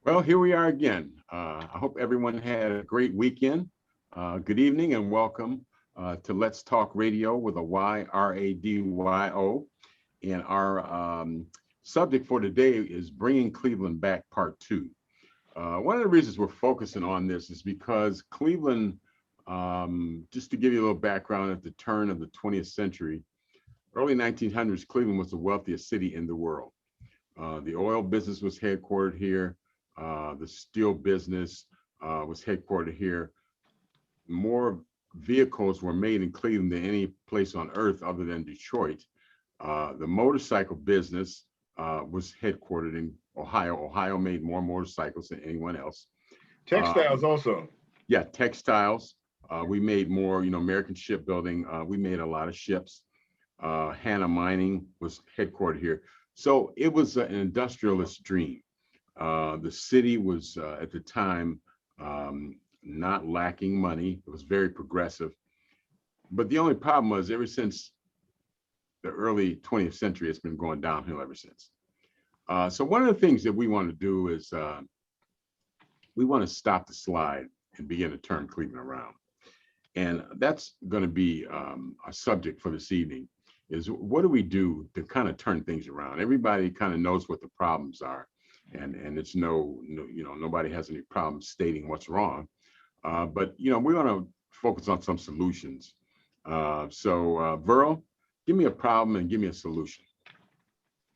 Well, here we are again. I hope everyone had a great weekend. Good evening and welcome to Let's Talk Radio with a Y, RADYO. And our subject for today is Bringing Cleveland Back Part 2. One of the reasons we're focusing on this is because Cleveland, just to give you a little background, at the turn of the 20th century, early 1900s, Cleveland was the wealthiest city in the world. The oil business was headquartered here. The steel business was headquartered here. More vehicles were made in Cleveland than any place on earth other than Detroit. The motorcycle business was headquartered in Ohio. Ohio made more motorcycles than anyone else. Textiles also. Yeah, textiles. We made more, American shipbuilding. We made a lot of ships. Hanna Mining was headquartered here. So it was an industrialist dream. The city was at the time not lacking money. It was very progressive. But the only problem was ever since the early 20th century, it's been going downhill ever since. So one of the things that we want to do is we want to stop the slide and begin to turn Cleveland around. And that's going to be a subject for this evening is what do we do to kind of turn things around? Everybody kind of knows what the problems are. And it's nobody has any problem stating what's wrong. But, we want to focus on some solutions. So, Verl, give me a problem and give me a solution.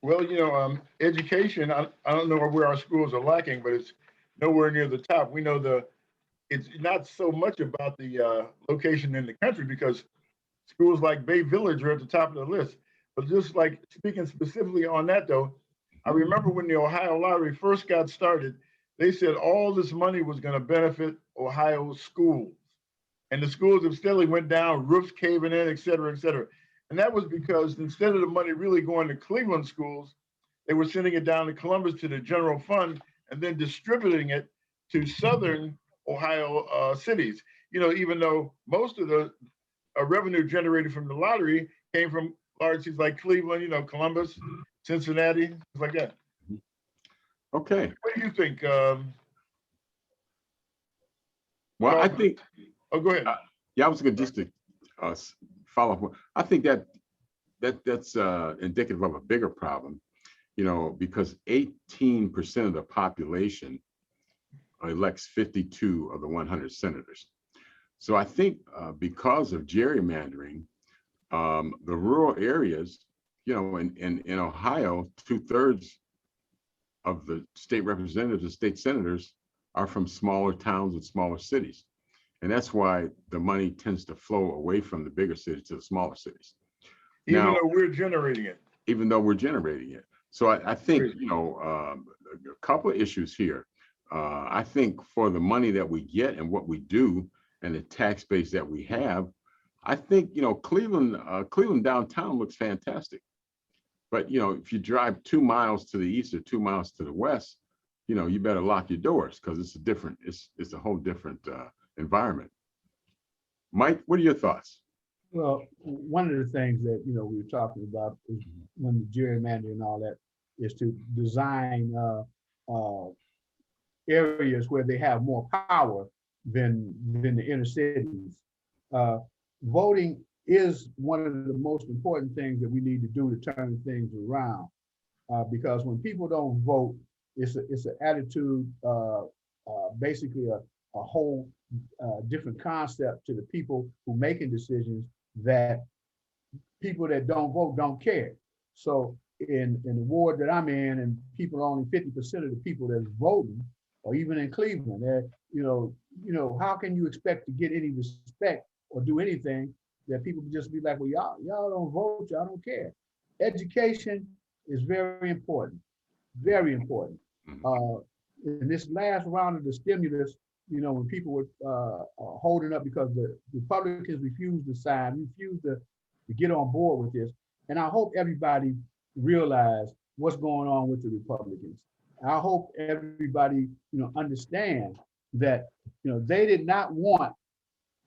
Well, education, I don't know where our schools are lacking, but it's nowhere near the top. We know it's not so much about the location in the country because schools like Bay Village are at the top of the list. But just like speaking specifically on that, though, I remember when the Ohio Lottery first got started, they said all this money was going to benefit Ohio schools. And the schools have steadily went down, roofs caving in, et cetera, et cetera. And that was because instead of the money really going to Cleveland schools, they were sending it down to Columbus to the general fund and then distributing it to Southern Ohio cities. Even though most of the revenue generated from the lottery came from large cities like Cleveland, Columbus, Cincinnati, things like that. Okay. What do you think? Well, I think. Oh, go ahead. Yeah, I was going to just to follow up. I think that's indicative of a bigger problem, because 18% of the population elects 52 of the 100 senators. So I think because of gerrymandering, the rural areas, in Ohio, 2/3 of the state representatives and state senators are from smaller towns and smaller cities. And that's why the money tends to flow away from the bigger cities to the smaller cities. Even though we're generating it. Even though we're generating it. So I think, a couple of issues here. I think for the money that we get and what we do and the tax base that we have, I think, Cleveland downtown looks fantastic. But, if you drive 2 miles to the east or 2 miles to the west, you better lock your doors because it's a whole different environment. Mike, what are your thoughts? Well, one of the things that we were talking about is when the gerrymandering and all that is to design areas where they have more power than the inner cities. Voting is one of the most important things that we need to do to turn things around, because when people don't vote, it's an attitude, basically a whole different concept to the people who making decisions, that people that don't vote don't care. So in the ward that I'm in, and people only 50% of the people that's voting, or even in Cleveland, how can you expect to get any respect or do anything that people just be like, well, y'all don't vote, y'all don't care. Education is very important, very important. In this last round of the stimulus, when people were holding up because the Republicans refused to get on board with this. And I hope everybody realize what's going on with the Republicans. I hope everybody, understand that, they did not want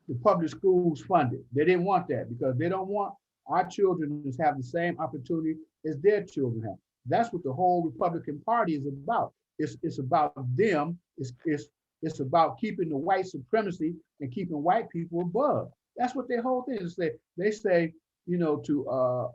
the public schools funded. They didn't want that because they don't want our children to have the same opportunity as their children have. That's what the whole Republican Party is about. It's about them. It's about keeping the white supremacy and keeping white people above. That's what their whole thing is. They say, you know,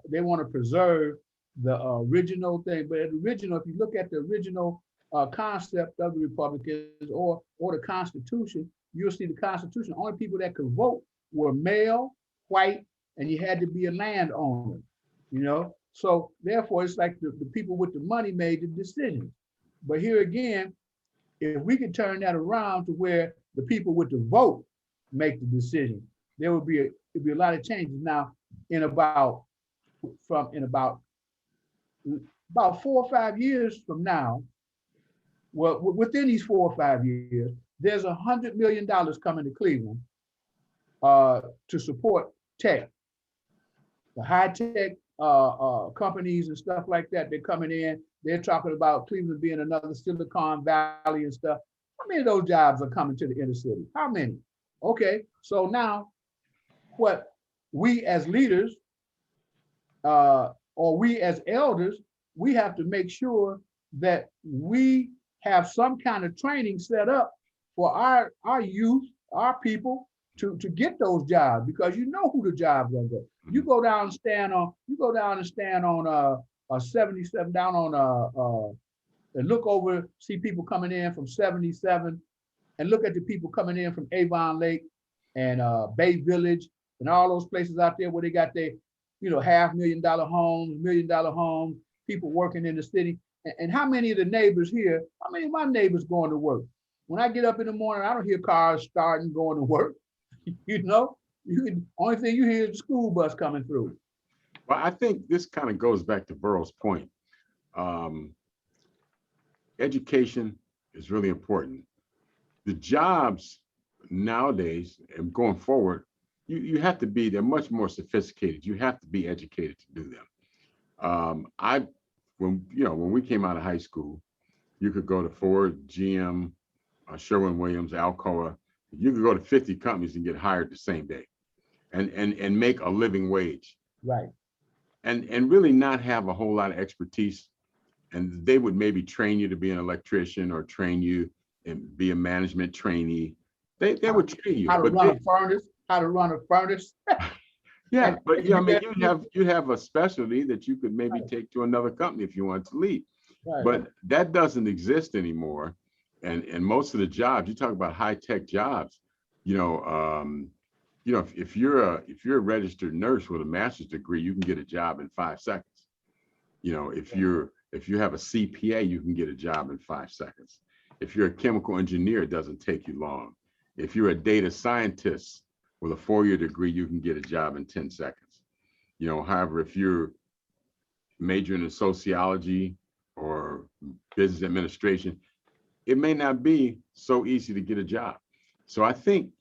they want to preserve the original thing, but the original, if you look at the original concept of the Republicans or the Constitution, you'll see the Constitution. Only people that could vote were male, white, and you had to be a landowner. You know, so therefore, it's like the people with the money made the decisions. But here again, if we could turn that around to where the people with the vote make the decision, there would be a lot of changes. Now, in about 4 or 5 years from now, well, within these 4 or 5 years, there's $100 million coming to Cleveland to support tech, the high tech companies and stuff like that. They're coming in. They're talking about Cleveland being another Silicon Valley and stuff. How many of those jobs are coming to the inner city? How many? Okay, so now what we as leaders or we as elders, we have to make sure that we have some kind of training set up for our youth, our people to get those jobs, because you know who the jobs are. You go down and stand on 77 down on and look over, see people coming in from 77 and look at the people coming in from Avon Lake and Bay Village and all those places out there where they got their, you know, $500,000 homes, $1 million homes, people working in the city. And how many of the neighbors here, how many of my neighbors going to work? When I get up in the morning, I don't hear cars starting, going to work. You know, only thing you hear is the school bus coming through. Well, I think this kind of goes back to Burroughs' point. Education is really important. The jobs nowadays and going forward, they're much more sophisticated. You have to be educated to do them. When we came out of high school, you could go to Ford, GM, Sherwin-Williams, Alcoa. You could go to 50 companies and get hired the same day and make a living wage. Right. And really not have a whole lot of expertise. And they would maybe train you to be an electrician or train you and be a management trainee. They would train you. How to run a furnace. Yeah, but yeah, I mean, you have a specialty that you could maybe take to another company if you want to leave. Right. But that doesn't exist anymore. And most of the jobs, you talk about high tech jobs, if you're a registered nurse with a master's degree, you can get a job in 5 seconds. You know, if you have a CPA, you can get a job in 5 seconds. If you're a chemical engineer, it doesn't take you long. If you're a data scientist with a 4-year degree, you can get a job in 10 seconds. You know, however, if you're majoring in sociology or business administration, it may not be so easy to get a job. So I think,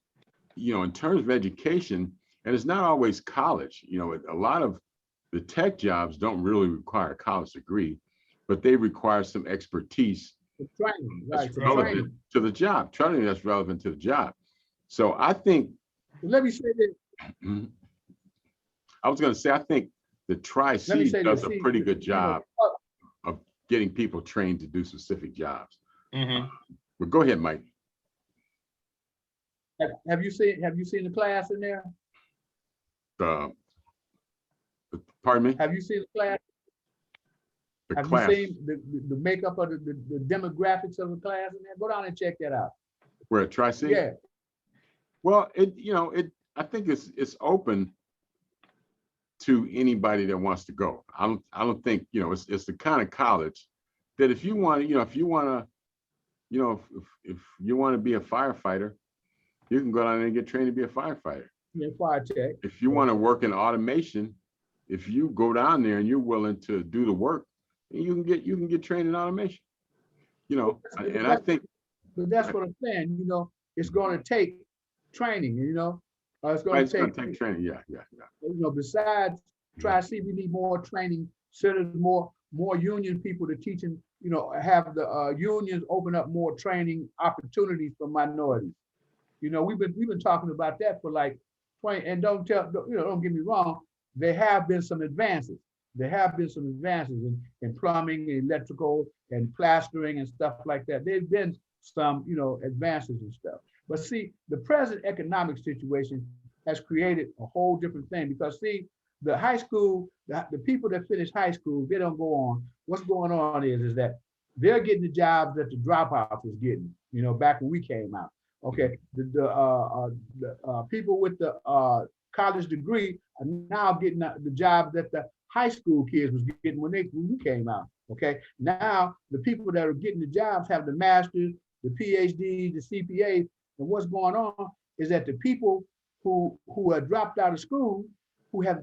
in terms of education, and it's not always college, a lot of the tech jobs don't really require a college degree, but they require some expertise Training, that's relevant to the job, training that's relevant to the job. So I think, let me say that. I was going to say, I think the Tri-C does a pretty good job of getting people trained to do specific jobs. Mm-hmm. But go ahead, Mike. Have you seen the class in there? Pardon me? Have you seen the class? The class. You seen the makeup of the demographics of the class in there? Go down and check that out. Where at Tri-C? Yeah. Well, I think it's open to anybody that wants to go. I don't think, it's the kind of college that if you want to be a firefighter, you can go down there and get trained to be a firefighter. Yeah, fire tech. If you want to work in automation, if you go down there and you're willing to do the work, you can get trained in automation. And I think. But that's what I'm saying. It's going to take training. It's going to take training. Yeah. Besides Tri-C, we need more training centers, more union people to teach and have the unions open up more training opportunities for minorities. We've been talking about that for like 20. And don't get me wrong, there have been some advances. there have been some advances in plumbing, electrical, and plastering and stuff like that. There's been some, advances and stuff. But see, the present economic situation has created a whole different thing because see, the high school, the people that finish high school, they don't go on. What's going on is that they're getting the jobs that the dropout was getting, back when we came out. Okay, the people with the college degree are now getting the job that the high school kids was getting when we came out. Okay, now the people that are getting the jobs have the masters, the PhD, the CPA, and what's going on is that the people who are dropped out of school, who have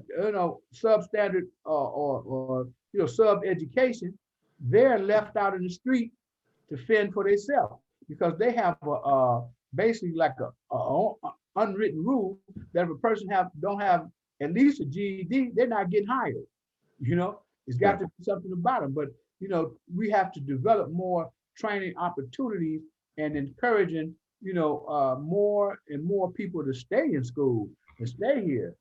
substandard or sub education, they're left out in the street to fend for themselves because they have basically like a unwritten rule that if a person don't have at least a GED, they're not getting hired. It's got to be something about them. But we have to develop more training opportunities and encouraging more and more people to stay in school and stay here.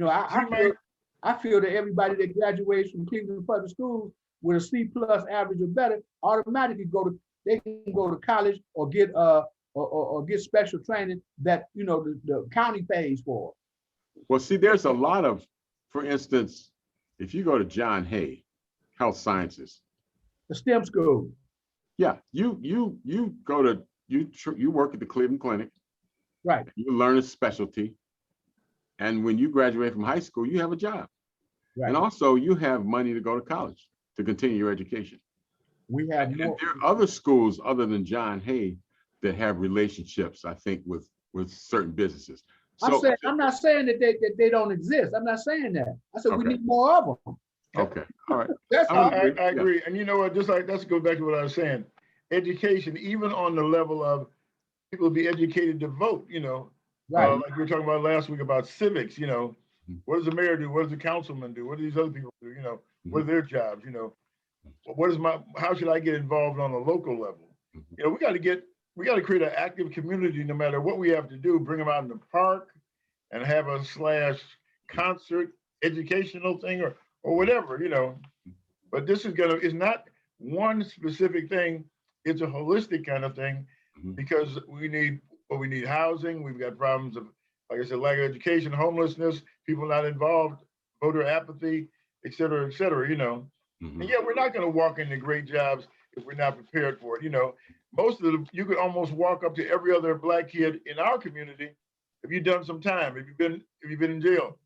I feel that everybody that graduates from Cleveland Public Schools with a C+ average or better automatically they can go to college or get or get special training that the county pays for. Well, see, there's a lot of, for instance, if you go to John Hay, Health Sciences, the STEM school. Yeah, you go to you work at the Cleveland Clinic, right? You learn a specialty, and when you graduate from high school, you have a job, right? And also you have money to go to college to continue your education. We have and more. There are other schools other than John Hay that have relationships, I think, with certain businesses. So I'm not saying that they don't exist. I'm not saying that. I said we need more of them. Okay, all right. I agree. And you know what? Just like let's go back to what I was saying. Education, even on the level of people be educated to vote. Right. Like we were talking about last week about civics. What does the mayor do? What does the councilman do? What do these other people do? What are their jobs? How should I get involved on a local level? We got to create an active community no matter what we have to do, bring them out in the park and have a /concert educational thing or whatever, but this is not one specific thing. It's a holistic kind of thing because we need housing. We've got problems of, like I said, lack of education, homelessness, people not involved, voter apathy, et cetera, And yeah, we're not going to walk into great jobs if we're not prepared for it. You could almost walk up to every other Black kid in our community if you've done some time, if you've been in jail,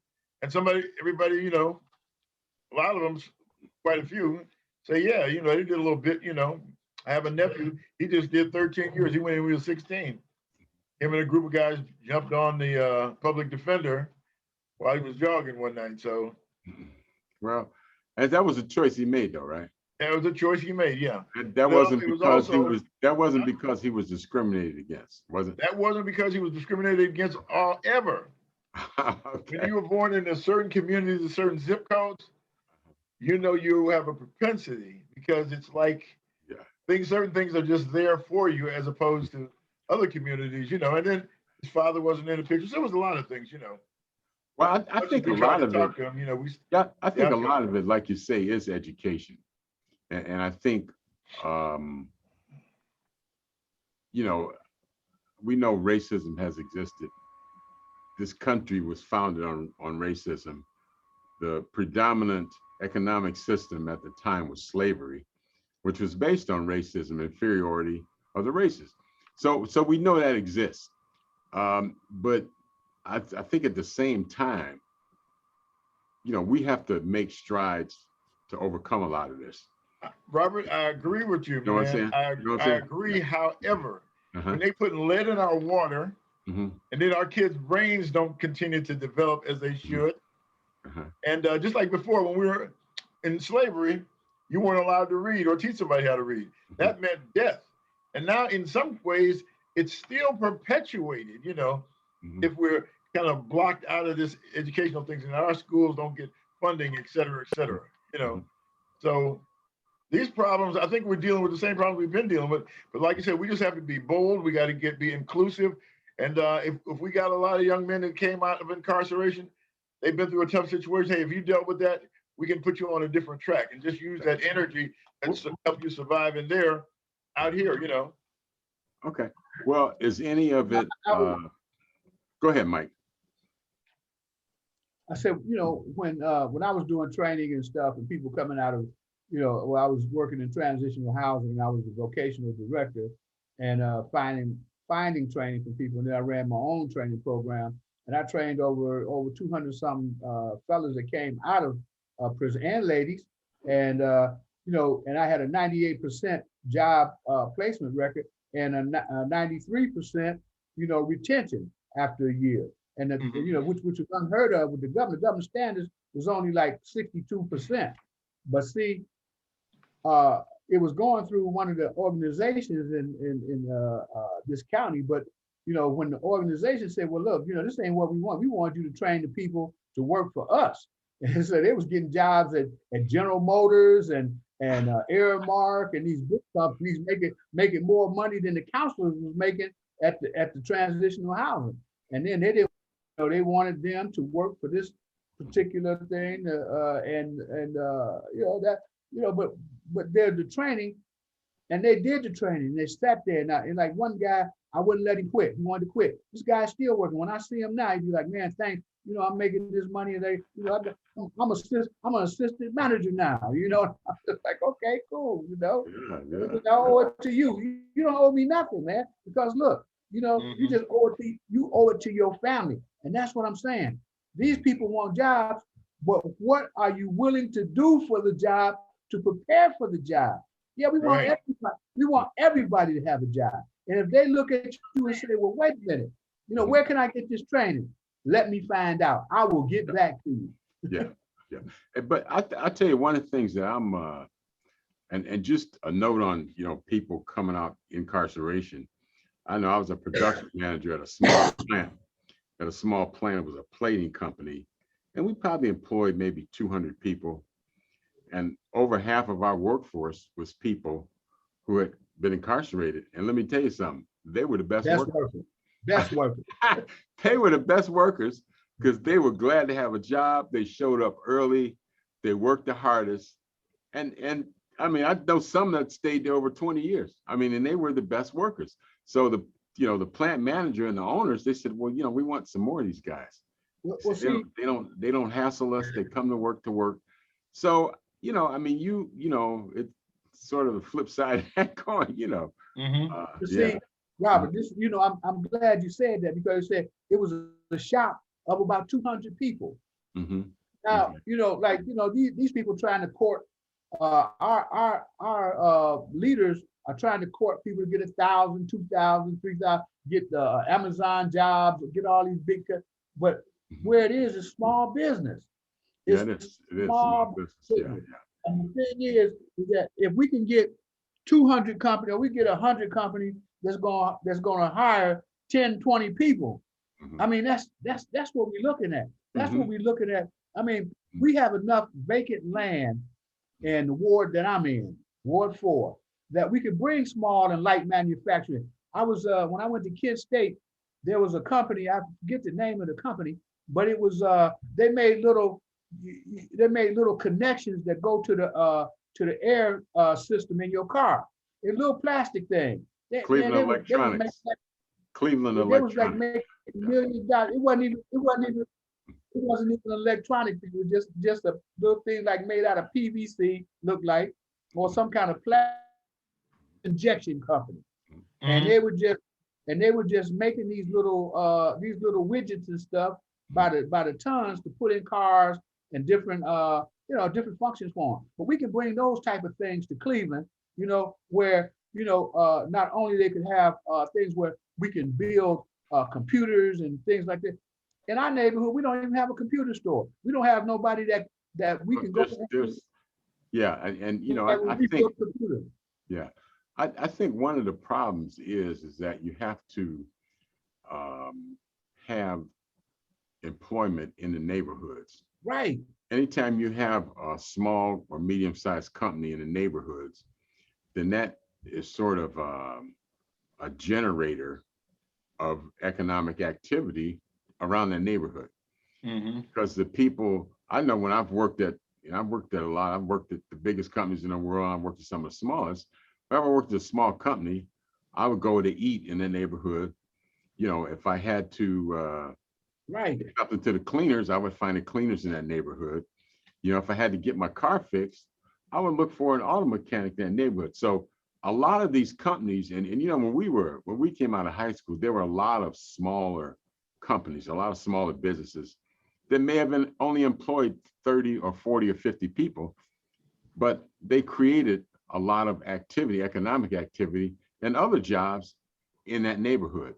and everybody, a lot of them, quite a few, say, yeah, they did a little bit. I have a nephew. He just did 13 years. He went when he was 16. Him and a group of guys jumped on the public defender while he was jogging one night. So, well, and that was a choice he made, though, right? That was a choice he made, yeah. That wasn't because he was discriminated against, was it? That wasn't because he was discriminated against ever. Okay. When you were born in a certain community, a certain zip codes, you have a propensity because it's like certain things are just there for you as opposed to other communities, and then his father wasn't in the picture. So there was a lot of things, Well, I think a lot of it, I think a lot of it, like you say, is education. And I think, we know racism has existed. This country was founded on racism. The predominant economic system at the time was slavery, which was based on racism, inferiority of the races. So we know that exists. But I think at the same time, we have to make strides to overcome a lot of this. Robert, I agree with you, man. I agree. However, when they put lead in our water, and then our kids' brains don't continue to develop as they should, and just like before, when we were in slavery, you weren't allowed to read or teach somebody how to read. That meant death. And now, in some ways, it's still perpetuated. If we're kind of blocked out of this educational things, and our schools don't get funding, et cetera, So these problems, I think we're dealing with the same problems we've been dealing with. But like you said, we just have to be bold. We got to be inclusive. And if we got a lot of young men that came out of incarceration, they've been through a tough situation. Hey, if you dealt with that, we can put you on a different track and just use that energy and help you survive in there out here, you know. Okay. Well, is any of it, go ahead, Mike. I said, you know, when I was doing training and stuff and people coming out of, you know, well, I was working in transitional housing and I was a vocational director and finding training for people. And then I ran my own training program and I trained over 200 some fellas that came out of prison and ladies. And, you know, and I had a 98% job placement record and a 93%, you know, retention after a year. And that, you know, which was unheard of with the government. The government standards was only like 62%. But see, it was going through one of the organizations in this county. But you know, when the organization said, "Well, look, you know, this ain't what we want. We want you to train the people to work for us," and so they was getting jobs at General Motors and Aramark and these big companies making more money than the counselors was making at the transitional housing. And then they didn't. So they wanted them to work for this particular thing, and you know that, you know, but they're the training, and they did the training. They sat there now, and like one guy, I wouldn't let him quit. He wanted to quit. This guy's still working. When I see him now, he'd be like, "Man, thanks. You know, I'm making this money, and you know, I'm an assistant manager now. You know." I'm just like, okay, cool. You know, I owe it to you. You don't owe me nothing, man. Because look, you know, you just owe it to your family. And that's what I'm saying. These people want jobs, but what are you willing to do for the job to prepare for the job? Yeah, we want everybody. We want everybody to have a job. And if they look at you and say, "Well, wait a minute, you know, where can I get this training? Let me find out. I will get back to you." Yeah. But I tell you, one of the things that I'm and just a note on, you know, people coming out incarceration. I know I was a production manager at a small plant. At a small plant, it was a plating company, and we probably employed maybe 200 people, and over half of our workforce was people who had been incarcerated. And let me tell you something, they were the best workers. Best workers. They were the best workers because they were glad to have a job. They showed up early. They worked the hardest, and I mean, I know some that stayed there over 20 years. I mean, and they were the best workers. So the plant manager and the owners, they said, "Well, you know, we want some more of these guys." Well, see, they don't hassle us. They come to work. So, you know, I mean, you know, it's sort of the flip side of that coin, you know. See, Robert, this, you know, I'm glad you said that because you said it was a shop of about 200 people. Now, you know, like, you know, these people trying to court our leaders are trying to court people to get 1,000, 2,000, 3,000, get the Amazon jobs, get all these big, but where it is small business. It's it is small business. And the thing is that if we can get 200 companies, or we get 100 companies that's going to hire 10, 20 people. I mean, that's what we're looking at. That's what we're looking at. I mean, we have enough vacant land in the ward that I'm in, Ward 4, that we could bring small and light manufacturing. I was when I went to Kent State, there was a company, I forget the name of the company, but it was they made little connections that go to the air system in your car. A little plastic thing. Cleveland Electronics. Cleveland Electronics. They was like making millions of dollars. It wasn't even electronic. It was just a little thing like made out of PVC, looked like, or some kind of plastic injection company. And they were just making these little widgets and stuff by the tons to put in cars and different different functions for them. But we can bring those type of things to Cleveland, you know, where not only they could have things where we can build computers and things like that. In our neighborhood, we don't even have a computer store. We don't have nobody that we can go. And you know, I think one of the problems is that you have to have employment in the neighborhoods. Right. Anytime you have a small or medium-sized company in the neighborhoods, then that is sort of a generator of economic activity around the neighborhood. Because the people, I know when I've worked and I've worked at a lot. I've worked at the biggest companies in the world. I've worked at some of the smallest. Whenever I worked at a small company, I would go to eat in the neighborhood. You know, if I had to Right. get something to the cleaners, I would find the cleaners in that neighborhood. You know, if I had to get my car fixed, I would look for an auto mechanic in that neighborhood. So a lot of these companies, and you know, when we came out of high school, there were a lot of smaller companies, a lot of smaller businesses that may have been only employed 30 or 40 or 50 people, but they created a lot of activity, economic activity, and other jobs in that neighborhood.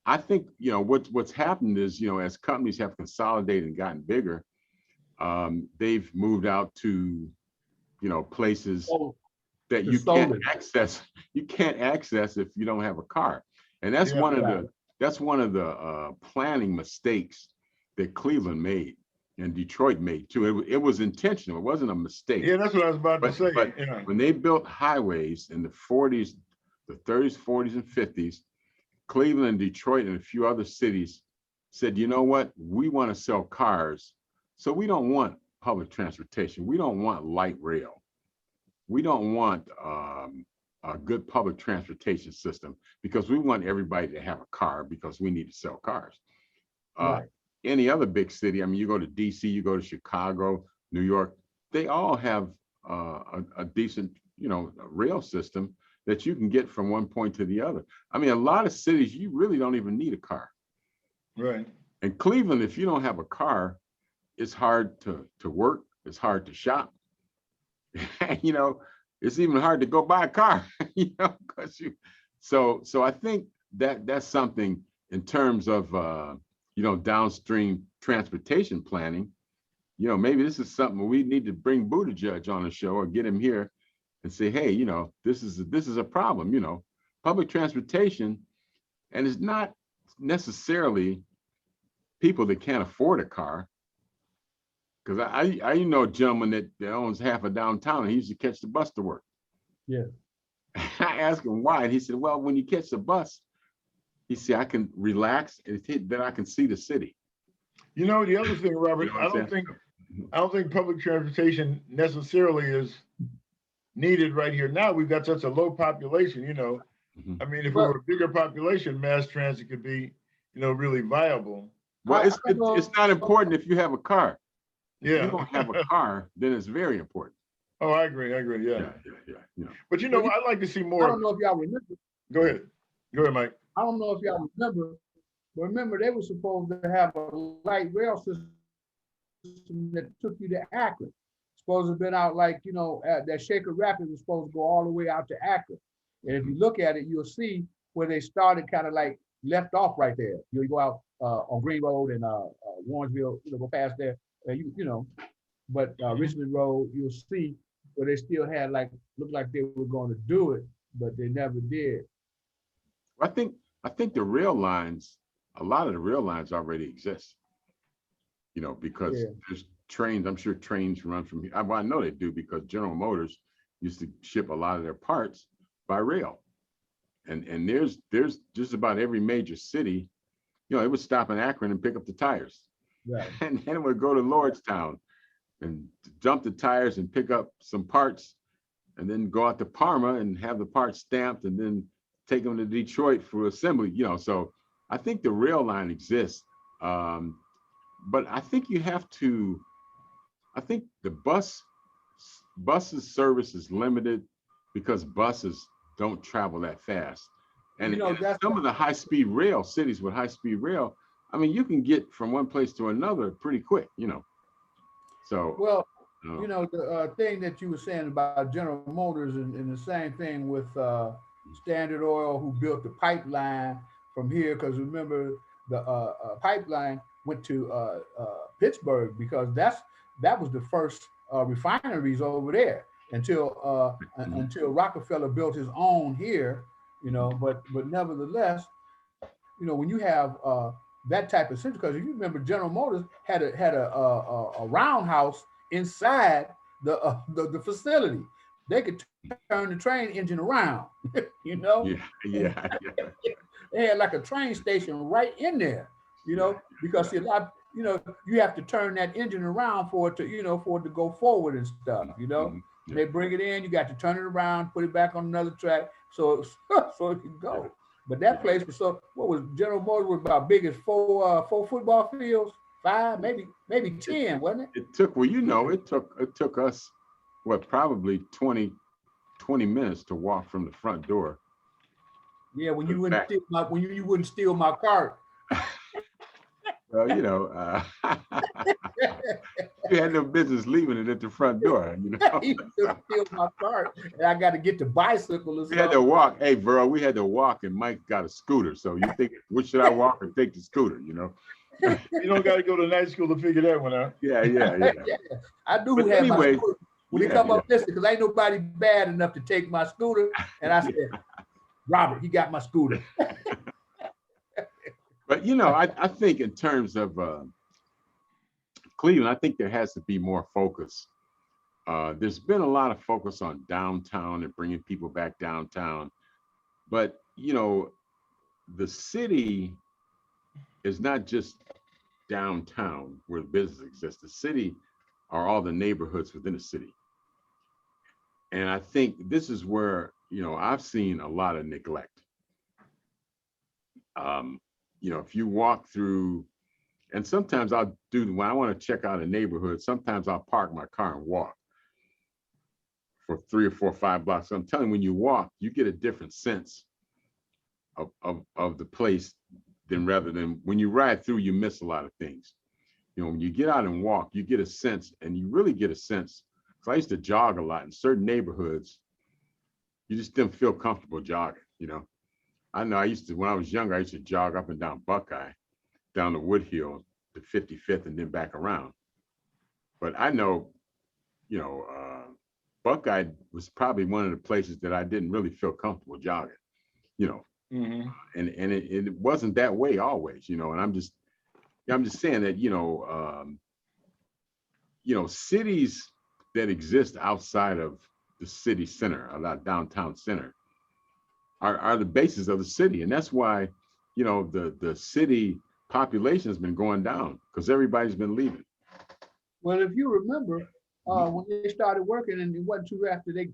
I think, you know, what's happened is, you know, as companies have consolidated and gotten bigger, they've moved out to, you know, places Oh, that the you can't solar. access. You can't access if you don't have a car, and that's Yeah, one of the planning mistakes that Cleveland made and Detroit made too. It was intentional. It wasn't a mistake. yeah, that's what I was about to say. But Yeah, when they built highways in the 40s, the 30s, 40s, and 50s, Cleveland and Detroit and a few other cities said, you know what, we want to sell cars. So we don't want public transportation. We don't want light rail. We don't want a good public transportation system because we want everybody to have a car because we need to sell cars. Right. Any other big city, I mean, you go to DC, you go to Chicago, New York, they all have a decent, you know, rail system that you can get from one point to the other. I mean, a lot of cities, you really don't even need a car. right. In Cleveland, if you don't have a car, it's hard to work, it's hard to shop. You know, it's even hard to go buy a car, you know, because so I think that that's something in terms of you know, downstream transportation planning. You know, maybe this is something we need to bring Buttigieg on the show or get him here and say, hey, you know, this is a problem, you know, public transportation, and it's not necessarily people that can't afford a car. Because I know a gentleman that owns half of downtown, and he used to catch the bus to work. Yeah. I asked him why, and he said, well, when you catch the bus, he said, I can relax, and then I can see the city. You know, the other thing, Robert, You know I what I'm don't think public transportation necessarily is needed right here. Now we've got such a low population, you know. Mhm. I mean, if we Well- were a bigger population, mass transit could be, you know, really viable. Well, I don't know. it's not important if you have a car. If you Yeah. don't have a car, then it's very important. Oh, I agree. Yeah. Yeah. But you know, Well, I'd like to see I more. don't know if y'all remember. Go ahead. Go ahead, Mike. I don't know if y'all remember, but remember they were supposed to have a light rail system that took you to Akron. Supposed to have been out like, you know, that Shaker Rapids was supposed to go all the way out to Akron. And if you look at it, you'll see where they started kind of like left off right there. You go out on Green Road and Warrensville, you know, go past there, you know, but Richmond Road, you'll see where they still had like, looked like they were going to do it, but they never did. I think the rail lines, a lot of the rail lines already exist. You know, because Yeah. there's trains, I'm sure trains run from here. I know they do because General Motors used to ship a lot of their parts by rail. And there's just about every major city, you know, it would stop in Akron and pick up the tires. Right. And then it would go to Lordstown and dump the tires and pick up some parts and then go out to Parma and have the parts stamped and then take them to Detroit for assembly, you know. So I think the rail line exists. But I think I think the buses service is limited because buses don't travel that fast. And, You know, and that's some of the high-speed rail cities with high-speed rail, I mean, you can get from one place to another pretty quick, you know. So, Well, uh, you know, the thing that you were saying about General Motors and the same thing with Standard Oil, who built the pipeline from here, because remember the pipeline went to Pittsburgh because that was the first refineries over there until Rockefeller built his own here, you know. But nevertheless, you know, when you have that type of system, because if you remember, General Motors had a roundhouse inside the facility. They could turn the train engine around, you know. yeah. They had like a train station right in there, you know, because see, a lot you have to turn that engine around for it to, for it to go forward and stuff, Mhm. Yeah. They bring it in, you got to turn it around, put it back on another track, so so it can go. But that place was what was General Motors was about big as four football fields, 5, maybe 10, wasn't it? It took, well, it took us, what, probably 20 minutes to walk from the front door. Yeah, when you Look wouldn't back. steal you wouldn't steal my cart. Well, you had no business leaving it at the front door, You would steal my cart, and I got to get the bicycle or We had to something. walk. Hey, bro, we had to walk, and Mike got a scooter. So you think, which should I walk or take the scooter? You don't got to go to night school to figure that one out. Yeah. Yeah, I do But have my anyway, scooter. When they yeah, come up, listen, because ain't nobody bad enough to take my scooter. And I said, Robert, he got my scooter. But I think in terms of Cleveland, I think there has to be more focus. There's been a lot of focus on downtown and bringing people back downtown, but the city is not just downtown where the business exists. The city are all the neighborhoods within the city, and I think this is where I've seen a lot of neglect. If you walk through, and sometimes I'll do, when I want to check out a neighborhood, sometimes I'll park my car and walk for 3 or 4 or 5 blocks. So I'm telling you, when you walk, you get a different sense of the place rather than when you ride through, you miss a lot of things. When you get out and walk, you get a sense, and you really get a sense. So I used to jog a lot in certain neighborhoods. You just didn't feel comfortable jogging, I know I used to, when I was younger, I used to jog up and down Buckeye, down the Woodhill to 55th and then back around. But I know, Buckeye was probably one of the places that I didn't really feel comfortable jogging, Mhm. and it wasn't that way always, and I'm just saying that, cities that exist outside of the city center, or that downtown center, are the basis of the city. And that's why, the city population has been going down, because everybody's been leaving. Well, if you remember, when they started working, and it wasn't too after they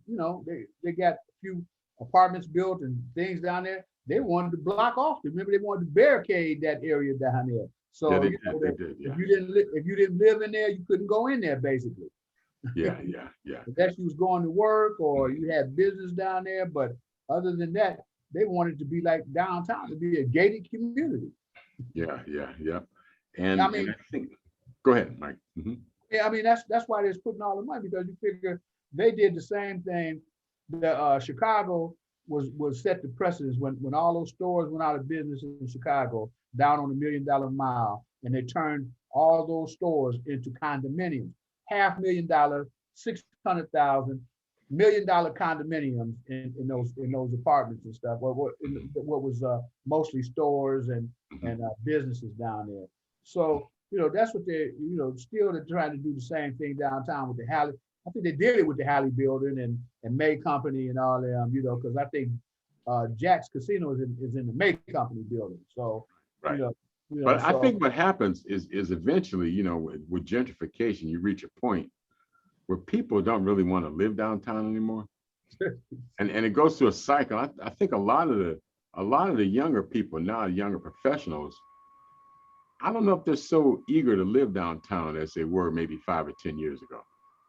got a few apartments built and things down there, they wanted to block off. Remember, they wanted to barricade that area down there. So Yeah, they did. Yeah. if you didn't live in there, you couldn't go in there, basically. Yeah. Unless you was going to work or you had business down there. But other than that, they wanted to be like downtown, to be a gated community. Yeah. And I I mean, think, go ahead, Mike. Mhm. yeah, I mean that's why they're putting all the money, because you figure they did the same thing. The Chicago was set the precedence when all those stores went out of business in Chicago, down on the $1 Million Mile, and they turned all those stores into condominiums, $500,000, $600,000, $1 million condominiums in those apartments and stuff. What was mostly stores and businesses down there. So that's what still they're trying to do the same thing downtown with the Halley. I think they did it with the Halley building and May Company and all them, because I think Jack's Casino is in the May Company building. So, right. But so, I think what happens is eventually, with gentrification, you reach a point where people don't really want to live downtown anymore, and it goes through a cycle. I think a lot of the younger people now, younger professionals, I don't know if they're so eager to live downtown as they were maybe 5 or 10 years ago.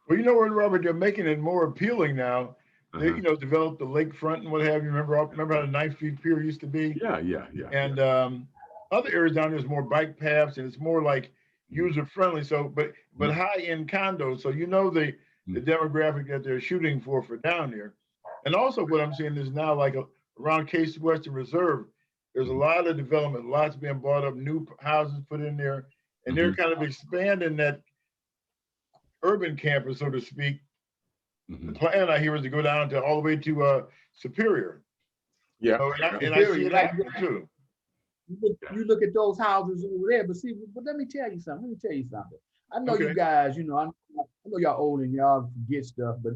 Well, what, Robert, they're making it more appealing now. They, developed the lakefront and what have you. Remember how the 9th Street Pier used to be? Yeah. And other areas down there's more bike paths, and it's more like user friendly. So, but high end condos. So the demographic that they're shooting for down there. And also, what I'm seeing is now like around Case Western Reserve, there's a lot of development, lots being bought up, new houses put in there, and they're kind of expanding that urban campus, so to speak. The plan I hear is to go down to all the way to Superior. Yeah. So, and I see it happening too. You look at those houses over there, but let me tell you something. I know you guys, I know y'all old and y'all forget stuff, but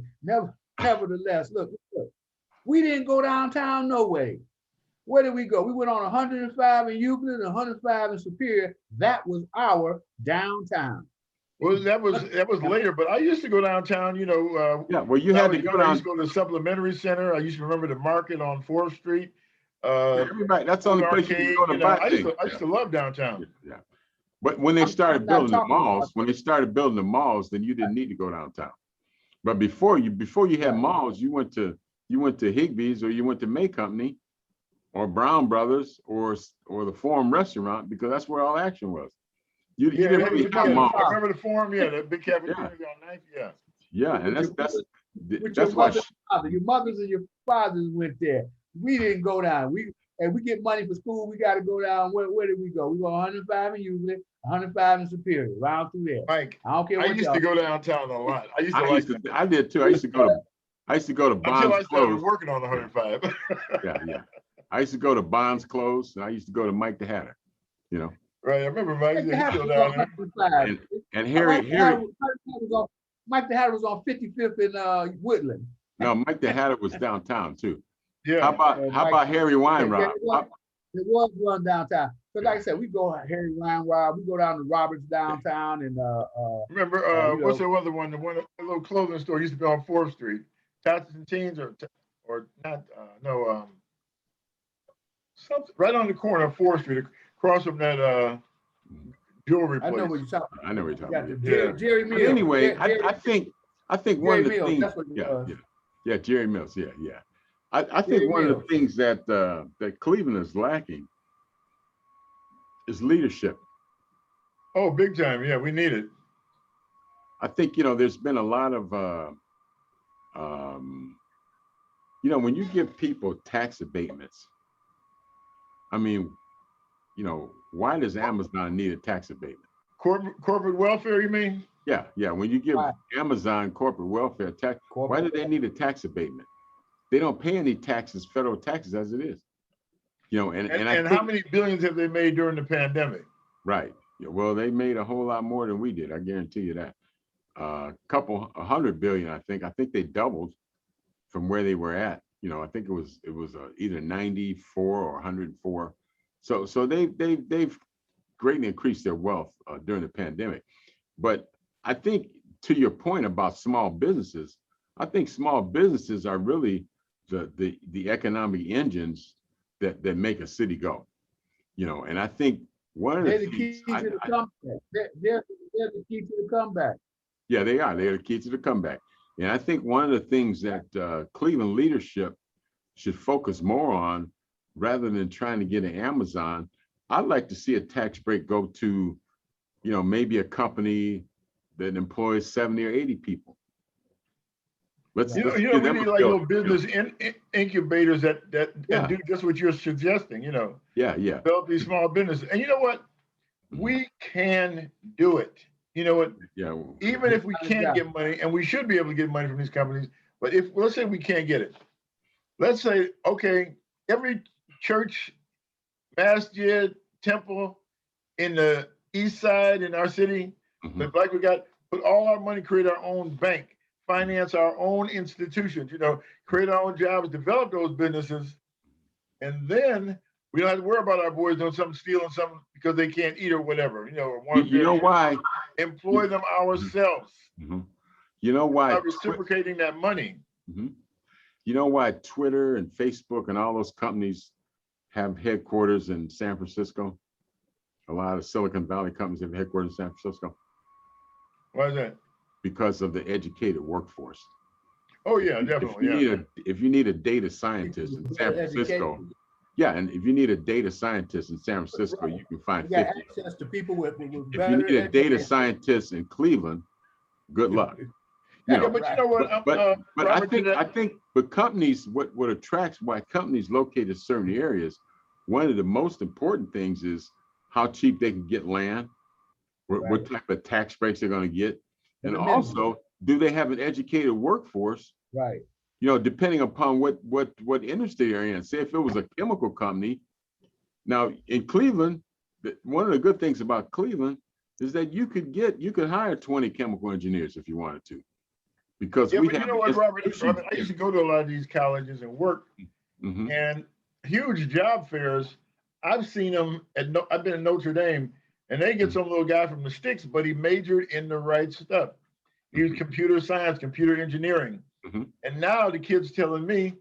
nevertheless, look, we didn't go downtown no way. Where did we go? We went on 105 in Euclid and 105 in Superior. That was our downtown. Well, that was later, but I used to go downtown, Yeah, well, you when I had was to go young, I down. used to go to the supplementary center. I used to remember the market on 4th Street. Everybody, that's the only place you can Arcade, go to buy I things. used to love downtown. Yeah. But when they I'm started not building the talking about- malls, then you didn't need to go downtown. But before you had Right. malls, you went to Higbee's, or you went to May Company or Brown Brothers or the Forum Restaurant, because that's where all action was. You didn't really have I malls. remember the Forum, the big cafeteria on 9th, yeah. Yeah, and With that's your why. mother and father. Your mothers and your fathers went there. We didn't go down. We get money for school. We got to go down. Where did we go? We go 105 in Euclid, 105 in Superior, round through there. Mike, I don't care I what used to go downtown a lot. I I did too. I used to go to until I Bonds started Close. working on the 105. Yeah. I used to go to Bonds Close, and I used to go to Mike the Hatter. Right, I remember Mike, Mike the he's Hatter still was down on there. 105. And Harry. Mike the Hatter was on 55th in Woodland. No, Mike the Hatter was downtown too. Yeah. How about Harry Weinrod? It was run downtown. So like I said, we go Harry Weinrod, we go down to Roberts downtown and Remember, what's the other one? The little clothing store used to be on 4th Street. Tots and Teens or not, something right on the corner of 4th Street, across from that jewelry I place. know what you're talking about. I know what you're You got talking the about. Jerry But Mills. anyway, Jerry- I think one of the Jerry Mills, things, that's what it was. yeah, Jerry Mills, yeah. I think Jerry one of Mills. the things that Cleveland is lacking is leadership. Oh, big time. Yeah, we need it. I think, there's been a lot of, when you give people tax abatements, I mean, why does Amazon need a tax abatement? Corporate welfare, you mean? Yeah. When you give Right. Amazon corporate welfare tax, why do they need a tax abatement? They don't pay any taxes, federal taxes as it is. And I And think, how many billions have they made during the pandemic? right. Yeah, well, they made a whole lot more than we did. I guarantee you that. A couple, 100 billion, I think. I think they doubled from where they were at. I think it was either 94 or 104. So they've greatly increased their wealth during the pandemic. But I think, to your point about small businesses, I think small businesses are really the economic engines that make a city go. And I think one of They're the the key things, to the comeback. They're the key to the comeback. yeah, they are. They're the key to the comeback. And I think one of the things that Cleveland leadership should focus more on, rather than trying to get an Amazon, I'd like to see a tax break go to, maybe a company that employs 70 or 80 people. Let's We give need them a like bill. little business incubators that Yeah. do just what you're suggesting, Yeah. develop these small businesses. And you know what? We can do it. You know what? Yeah. Even if we can't get money, and we should be able to get money from these companies, but let's say we can't get it. Let's say, okay, every church, masjid, temple in the east side in our city, Mhm. like we got, put all our money, create our own bank, finance our own institutions, create our own jobs, develop those businesses. And then we don't have to worry about our boys doing something, stealing something because they can't eat or whatever, or want You know why? employ them ourselves. Mhm. You know why? By reciprocating that money. Mhm. You know why Twitter and Facebook and all those companies have headquarters in San Francisco? A lot of Silicon Valley companies have headquarters in San Francisco Why is that? because of the educated workforce. Oh, yeah, If definitely. you Yeah. need a data scientist in San Francisco, yeah, and if you need a data scientist in San Francisco, you can find You got 50. access to people with If you better need a data education. scientist in Cleveland, good luck. Yeah, but you know what? But I Robert, think but companies, what attracts why companies located in certain areas, one of the most important things is how cheap they can get land, what type of tax breaks they're going to get, and And amenities. also, do they have an educated workforce? Right. Depending upon what industry they're in. Say if it was a chemical company. Now in Cleveland, one of the good things about Cleveland is that you could hire 20 chemical engineers if you wanted to. Because yeah, we but have you know what, Robert, institutions. I used to go to a lot of these colleges and work, Mhm. and huge job fairs. I've seen them at no, I've been at Notre Dame, and they get Mhm. some little guy from the sticks, but he majored in the right stuff. He was Mhm. computer science, computer engineering. Mhm. And now the kid's telling me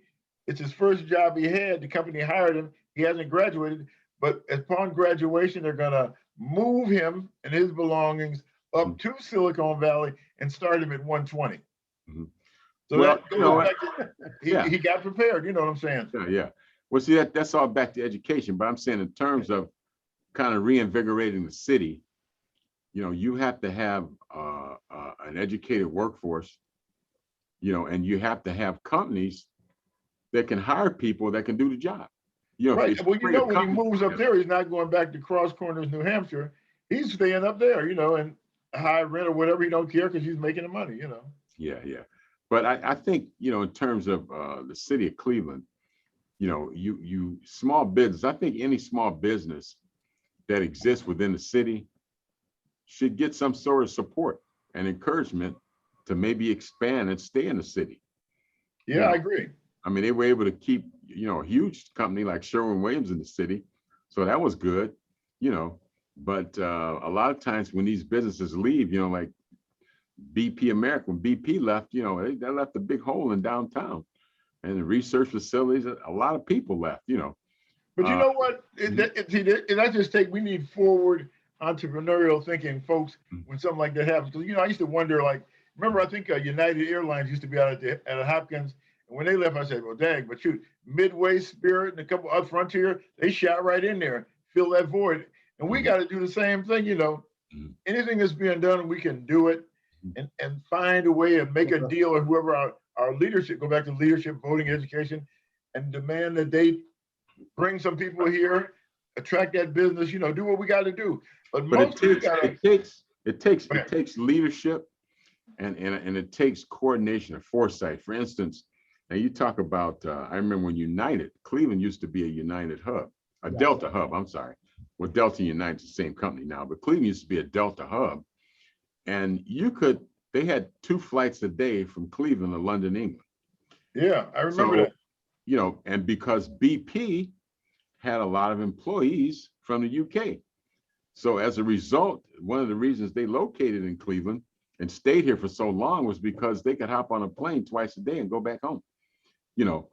it's his first job he had. The company hired him. He hasn't graduated, but upon graduation, they're gonna move him and his belongings up Mhm. to Silicon Valley and start him at 120. Mhm. So Well, that you know goes what? back to Yeah, he got prepared. You know what I'm saying? yeah, yeah. Well, see, that's all back to education, but I'm saying in terms of kind of reinvigorating the city, you have to have an educated workforce, and you have to have companies that can hire people that can do the job. If Right. you Well, you bring a know, when he company moves up together, there, he's not going back to Cross Corners, New Hampshire. He's staying up there, and high rent or whatever. He don't care because he's making the money. yeah, yeah. But I think, in terms of the city of Cleveland, you small business, I think any small business that exists within the city should get some sort of support and encouragement to maybe expand and stay in the city. Yeah, You I know, agree. I mean, they were able to keep, a huge company like Sherwin-Williams in the city. So that was good, you know. But a lot of times when these businesses leave, like BP America, when BP left, they left a big hole in downtown. And the research facilities, a lot of people left. But you Uh, know what? mhm, I just think we need forward entrepreneurial thinking folks mhm, when something like that happens. Because I used to wonder, like, remember, I think United Airlines used to be out at Hopkins, and when they left, I said, "Well, dang!" But shoot, Midway, Spirit, and a couple of Frontier, they shot right in there, fill that void, and we mhm, got to do the same thing. mhm, Anything that's being done, we can do it, mhm. and find a way and make a deal, or whoever our leadership, go back to leadership, voting, education, and demand that they bring some people here, attract that business, do what we got to do. But But it mostly we takes got to, it takes it takes man, it takes leadership and it takes coordination and foresight. For instance, now you talk about I remember when United, Cleveland used to be a United hub, a Right. Delta hub, I'm sorry. Well, Delta and United's the same company now, but Cleveland used to be a Delta hub. And they had 2 flights a day from Cleveland to London, England. yeah, I remember So, that. and because BP had a lot of employees from the UK. So as a result, one of the reasons they located in Cleveland and stayed here for so long was because they could hop on a plane twice a day and go back home. You know,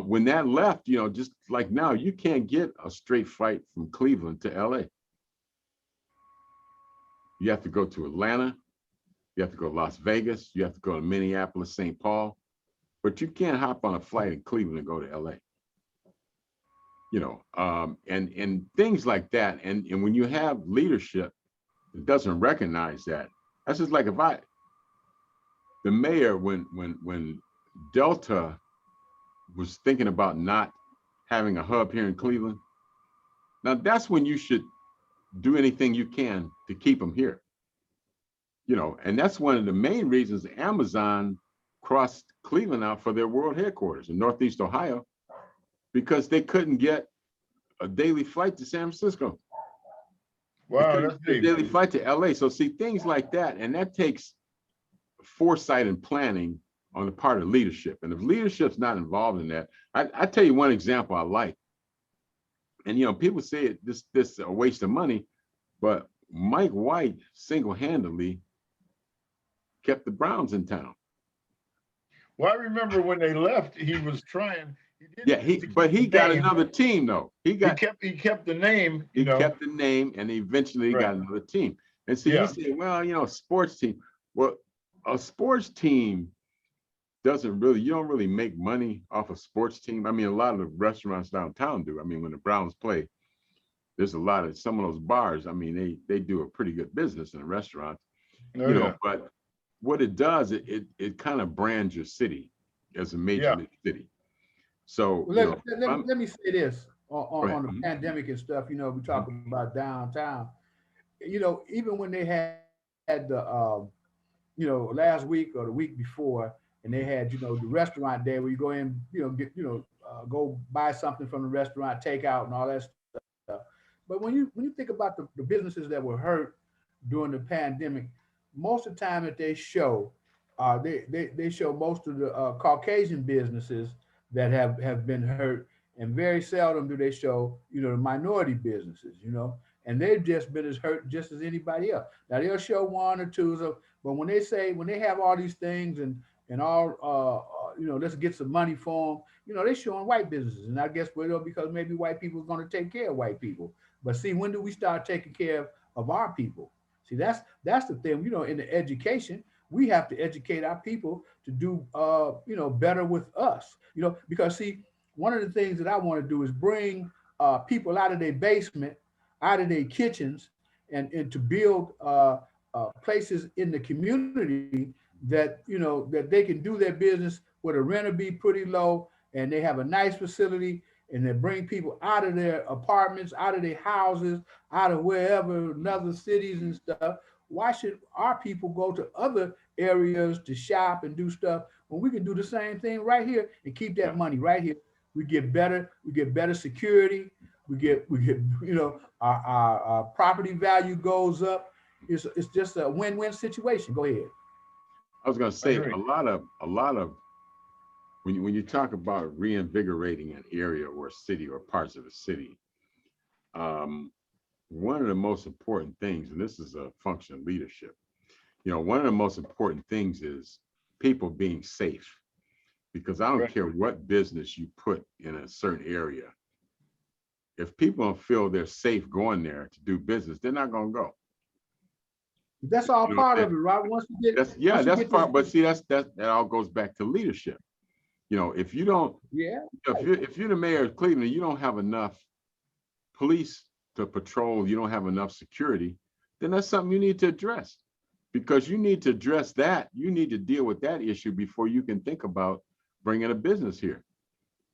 when that left, just like now, you can't get a straight flight from Cleveland to LA. You have to go to Atlanta, you have to go to Las Vegas, you have to go to Minneapolis, St. Paul, but you can't hop on a flight in Cleveland and go to LA. And things like that. And when you have leadership that doesn't recognize that, that's just like the mayor, when Delta was thinking about not having a hub here in Cleveland, now that's when you should do anything you can to keep them here. And that's one of the main reasons Amazon crossed Cleveland out for their world headquarters in Northeast Ohio, because they couldn't get a daily flight to San Francisco. They Wow, couldn't that's get a deep. daily flight to LA. So see things like that, and that takes foresight and planning on the part of leadership. And if leadership's not involved in that, I tell you one example I like. And people say this is a waste of money, but Mike White single-handedly kept the Browns in town. Well, I remember when they left, he was trying. He Yeah, didn't get to but keep he the got name. another team though. He kept the name. He kept the name, and eventually he got Right. another team. And so you Yeah. say, well, sports team. Well, a sports team you don't really make money off a sports team. I mean, a lot of the restaurants downtown do. I mean, when the Browns play, there's some of those bars. I mean, they do a pretty good business in the restaurants, Oh, yeah. but what it does, it kind of brands your city as a major Yeah. league city. So, Well, let me say this go ahead. on the pandemic and stuff. We talk about downtown. Even when they had the last week or the week before, and they had the restaurant day where you go in, get go buy something from the restaurant, take out and all that stuff. But when you think about the businesses that were hurt during the pandemic, most of the time that they show, they show most of the Caucasian businesses that have been hurt, and very seldom do they show, you know, the minority businesses, you know, and they've just been as hurt just as anybody else. Now they'll show one or two, but when they have all these things and all, you know, let's get some money for them, you know, they're showing white businesses, and I guess because maybe white people are going to take care of white people. But see, when do we start taking care of our people? See, that's the thing. You know, in the education, we have to educate our people to do, you know, better with us. You know, because see, one of the things that I want to do is bring people out of their basement, out of their kitchens, and to build places in the community that, you know, that they can do their business where the rent will be pretty low and they have a nice facility, and they bring people out of their apartments, out of their houses, out of wherever, other cities and stuff. Why should our people go to other areas to shop and do stuff when we can do the same thing right here and keep that money right here? We get better security. We get, you know, our property value goes up. It's just a win-win situation. Go ahead. I was going to say a lot of when you talk about reinvigorating an area or a city or parts of a city, one of the most important things, and this is a function of leadership, you know, one of the most important things is people being safe, because I don't care what business you put in a certain area. If people don't feel they're safe going there to do business, they're not going to go. That's all part of it, right? Once you get, that's part. But see, that all goes back to leadership. You know, if you don't, if you're the mayor of Cleveland, you don't have enough police to patrol, you don't have enough security, then that's something you need to address, because you need to address that. You need to deal with that issue before you can think about bringing a business here.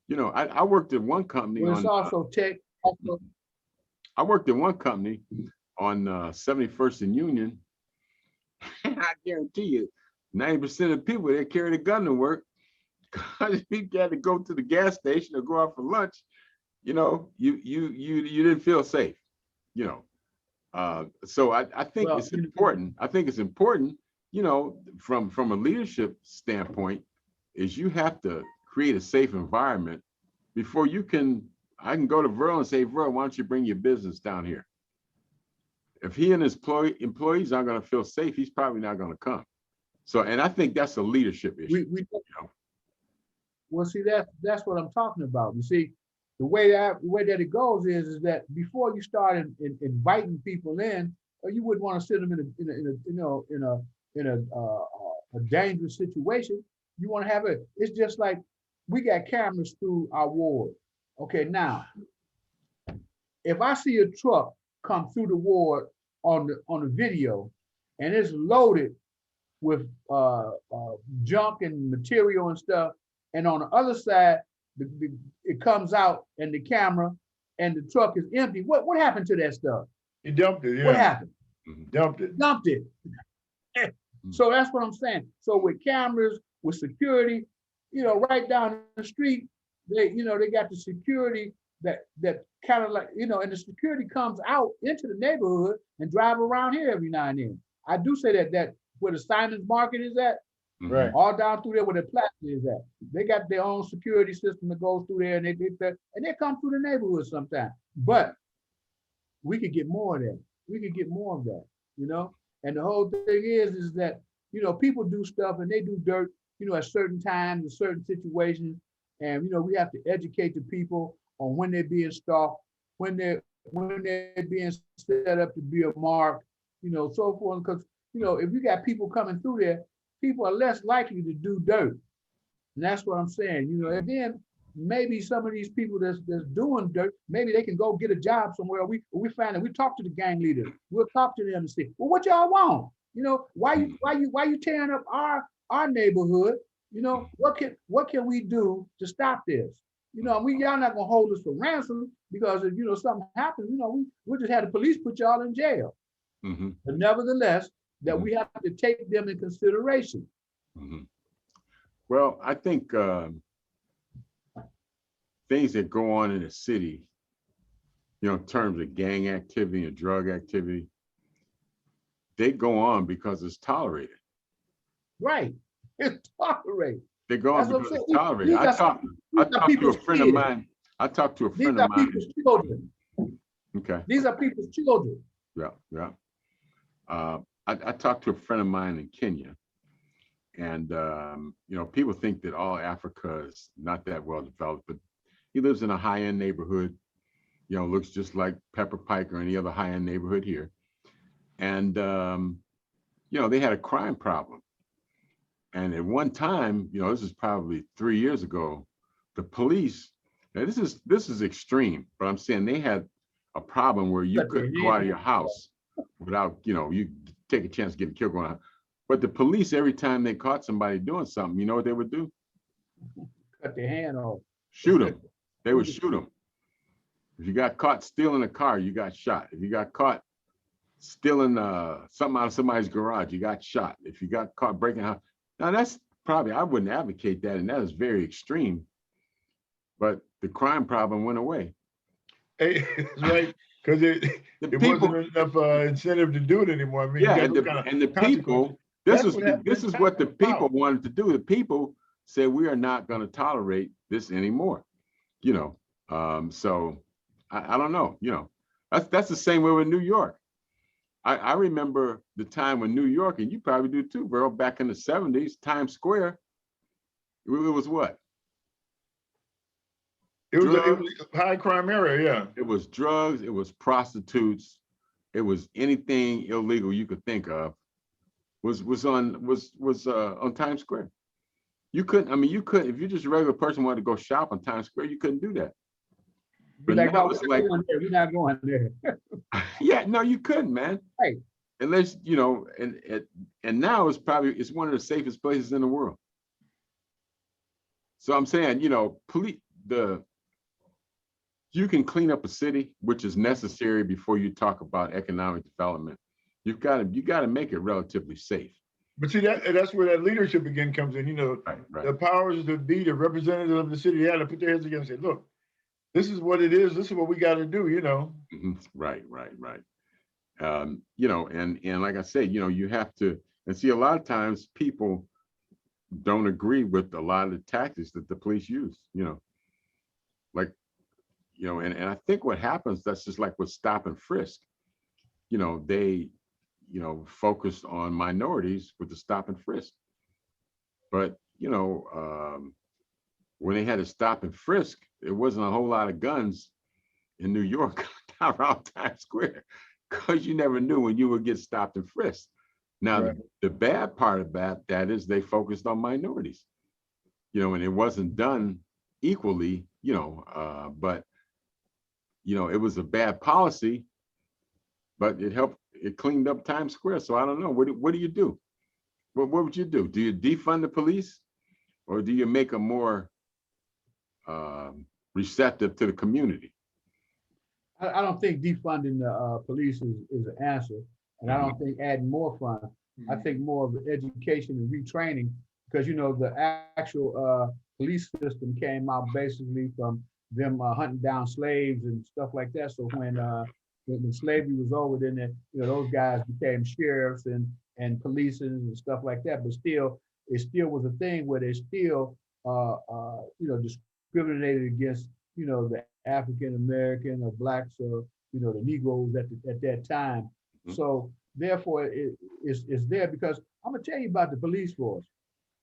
You know, I worked at one company. Well, it's also tech. I worked at one company on 71st and Union. I guarantee you, 90% of the people that carry the gun to work, because you had to go to the gas station or go out for lunch, you know, you didn't feel safe, you know. So I think it's important. I think it's important, you know, from a leadership standpoint, is you have to create a safe environment before I can go to Verl and say, Verl, why don't you bring your business down here? If he and his employees aren't going to feel safe, he's probably not going to come. So, and I think that's a leadership issue. You know? Well, see, that's what I'm talking about. You see, the way that it goes is that before you start inviting people in, you wouldn't want to sit them in a dangerous situation. You want to have it. It's just like we got cameras through our ward. Okay, now, if I see a truck come through the ward on the video, and it's loaded with junk and material and stuff, and on the other side, it comes out and the camera and the truck is empty. What happened to that stuff? You dumped it. Yeah. What happened? Dumped it. Dumped it. So that's what I'm saying. So with cameras, with security, you know, right down the street, they got the security that kind of like, you know, and the security comes out into the neighborhood and drive around here every now and then. I do say that where the Simons Market is at, right, all down through there where the plaza is at, they got their own security system that goes through there, and they come through the neighborhood sometimes. But we could get more of that. We could get more of that, you know. And the whole thing is that, you know, people do stuff and they do dirt, you know, at certain times, in certain situations, and you know, we have to educate the people on when they're being stalked, when they're being set up to be a mark, you know, so forth. Because, you know, if you got people coming through there, people are less likely to do dirt. And that's what I'm saying, you know. And then maybe some of these people that's doing dirt, maybe they can go get a job somewhere. We find that we talk to the gang leaders. We'll talk to them and say, well, what y'all want? You know, why you tearing up our neighborhood? You know, what can we do to stop this? You know, y'all not gonna hold us for ransom, because if, you know, something happens, you know, we'll just have the police put y'all in jail. Mm-hmm. But nevertheless, that we have to take them in consideration. Mm-hmm. Well, I think things that go on in the city, you know, in terms of gang activity and drug activity, they go on because it's tolerated. Right. It's tolerated. They go on because it's tolerated. I talked to a friend of mine. I talked to a These friend are of mine. people's children. Okay, These are people's children. yeah, yeah. I talked to a friend of mine in Kenya, and people think that all Africa is not that well developed, but he lives in a high-end neighborhood. Looks just like Pepper Pike or any other high-end neighborhood here. And they had a crime problem. And at one time, this is probably 3 years ago, the police. Now this is extreme, but I'm saying they had a problem where you Cut their couldn't go out of hand. your house without, you take a chance of getting killed going out. But the police, every time they caught somebody doing something, you know what they would do? Cut their hand off. Shoot them. They would shoot them. If you got caught stealing a car, you got shot. If you got caught stealing something out of somebody's garage, you got shot. If you got caught breaking out, now that's probably, I wouldn't advocate that, and that is very extreme. But the crime problem went away. Hey, that's right, because The it people, wasn't enough incentive to do it anymore. I mean, yeah, you and got no kind of the consequences. people, this That's is what happened this in is what the China. people wanted to do. The people said we are not going to tolerate this anymore. So I don't know. That's the same way with New York. I remember the time when New York, and you probably do too, bro, back in the 70s, Times Square, it was what? It was Drugs. a high crime area, yeah. It was drugs, it was prostitutes, it was anything illegal you could think of was on Times Square. You couldn't, if you just a regular person wanted to go shop on Times Square, you couldn't do that. Be But like, now no, it's we're like, not going there. We're not going there. yeah, no, you couldn't, man. Right. Unless, and now it's one of the safest places in the world. So I'm saying, you can clean up a city, which is necessary before you talk about economic development. You got to make it relatively safe. But see, that's where that leadership again comes in. Right. The powers that be, the representatives of the city, they had to put their heads together and say, look, this is what it is. This is what we got to do, Mhm. Right. And like I said, you have to, and see, a lot of times people don't agree with a lot of the tactics that the police use, like, and I think what happens, that's just like with stop and frisk, they, focused on minorities with the stop and frisk. But, when they had to stop and frisk, there wasn't a whole lot of guns in New York around Times Square, because you never knew when you would get stopped and frisked. Now, Right. the bad part about that is they focused on minorities, and it wasn't done equally, but, it was a bad policy, but it cleaned up Times Square. So I don't know, what do you do? What would you do? Do you defund the police, or do you make them more receptive to the community? I don't think defunding the police is an answer. And I don't think adding more funds. I think more of education and retraining, because, the actual police system came out basically from them hunting down slaves and stuff like that. So when slavery was over, then those guys became sheriffs and police and stuff like that. But still, it still was a thing where they still discriminated against the African American or blacks or the Negroes at that time. Mhm. So therefore, it's there, because I'm gonna tell you about the police force.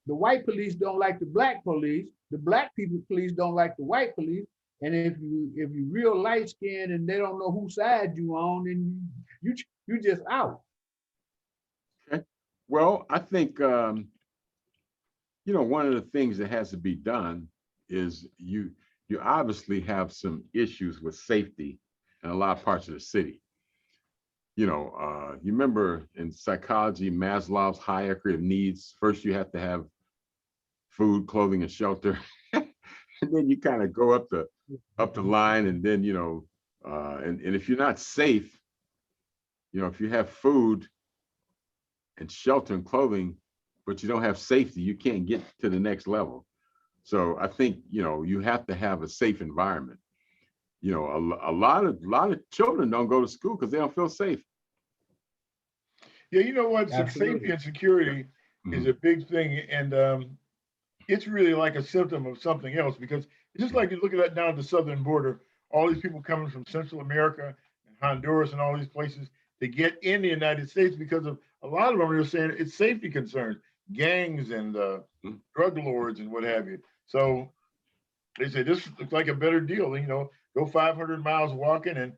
The white police don't like the black police. The black police don't like the white police. And if you real light skinned and they don't know whose side you on, then you just out. Okay. Well, I think one of the things that has to be done is you obviously have some issues with safety in a lot of parts of the city. You remember in psychology, Maslow's hierarchy of needs. First, you have to have food, clothing, and shelter, and then you kind of go up the line, and then and if you're not safe, if you have food and shelter and clothing, but you don't have safety, you can't get to the next level. So I think you have to have a safe environment. A lot of children don't go to school because they don't feel safe. Yeah, you know what? Absolutely. Safety and security is a big thing, and it's really like a symptom of something else, because It's just like you look at that down at the southern border, all these people coming from Central America and Honduras and all these places to get in the United States because of a lot of them are saying it's safety concerns, gangs and drug lords and what have you. So they say this looks like a better deal. You know, go 500 miles walking and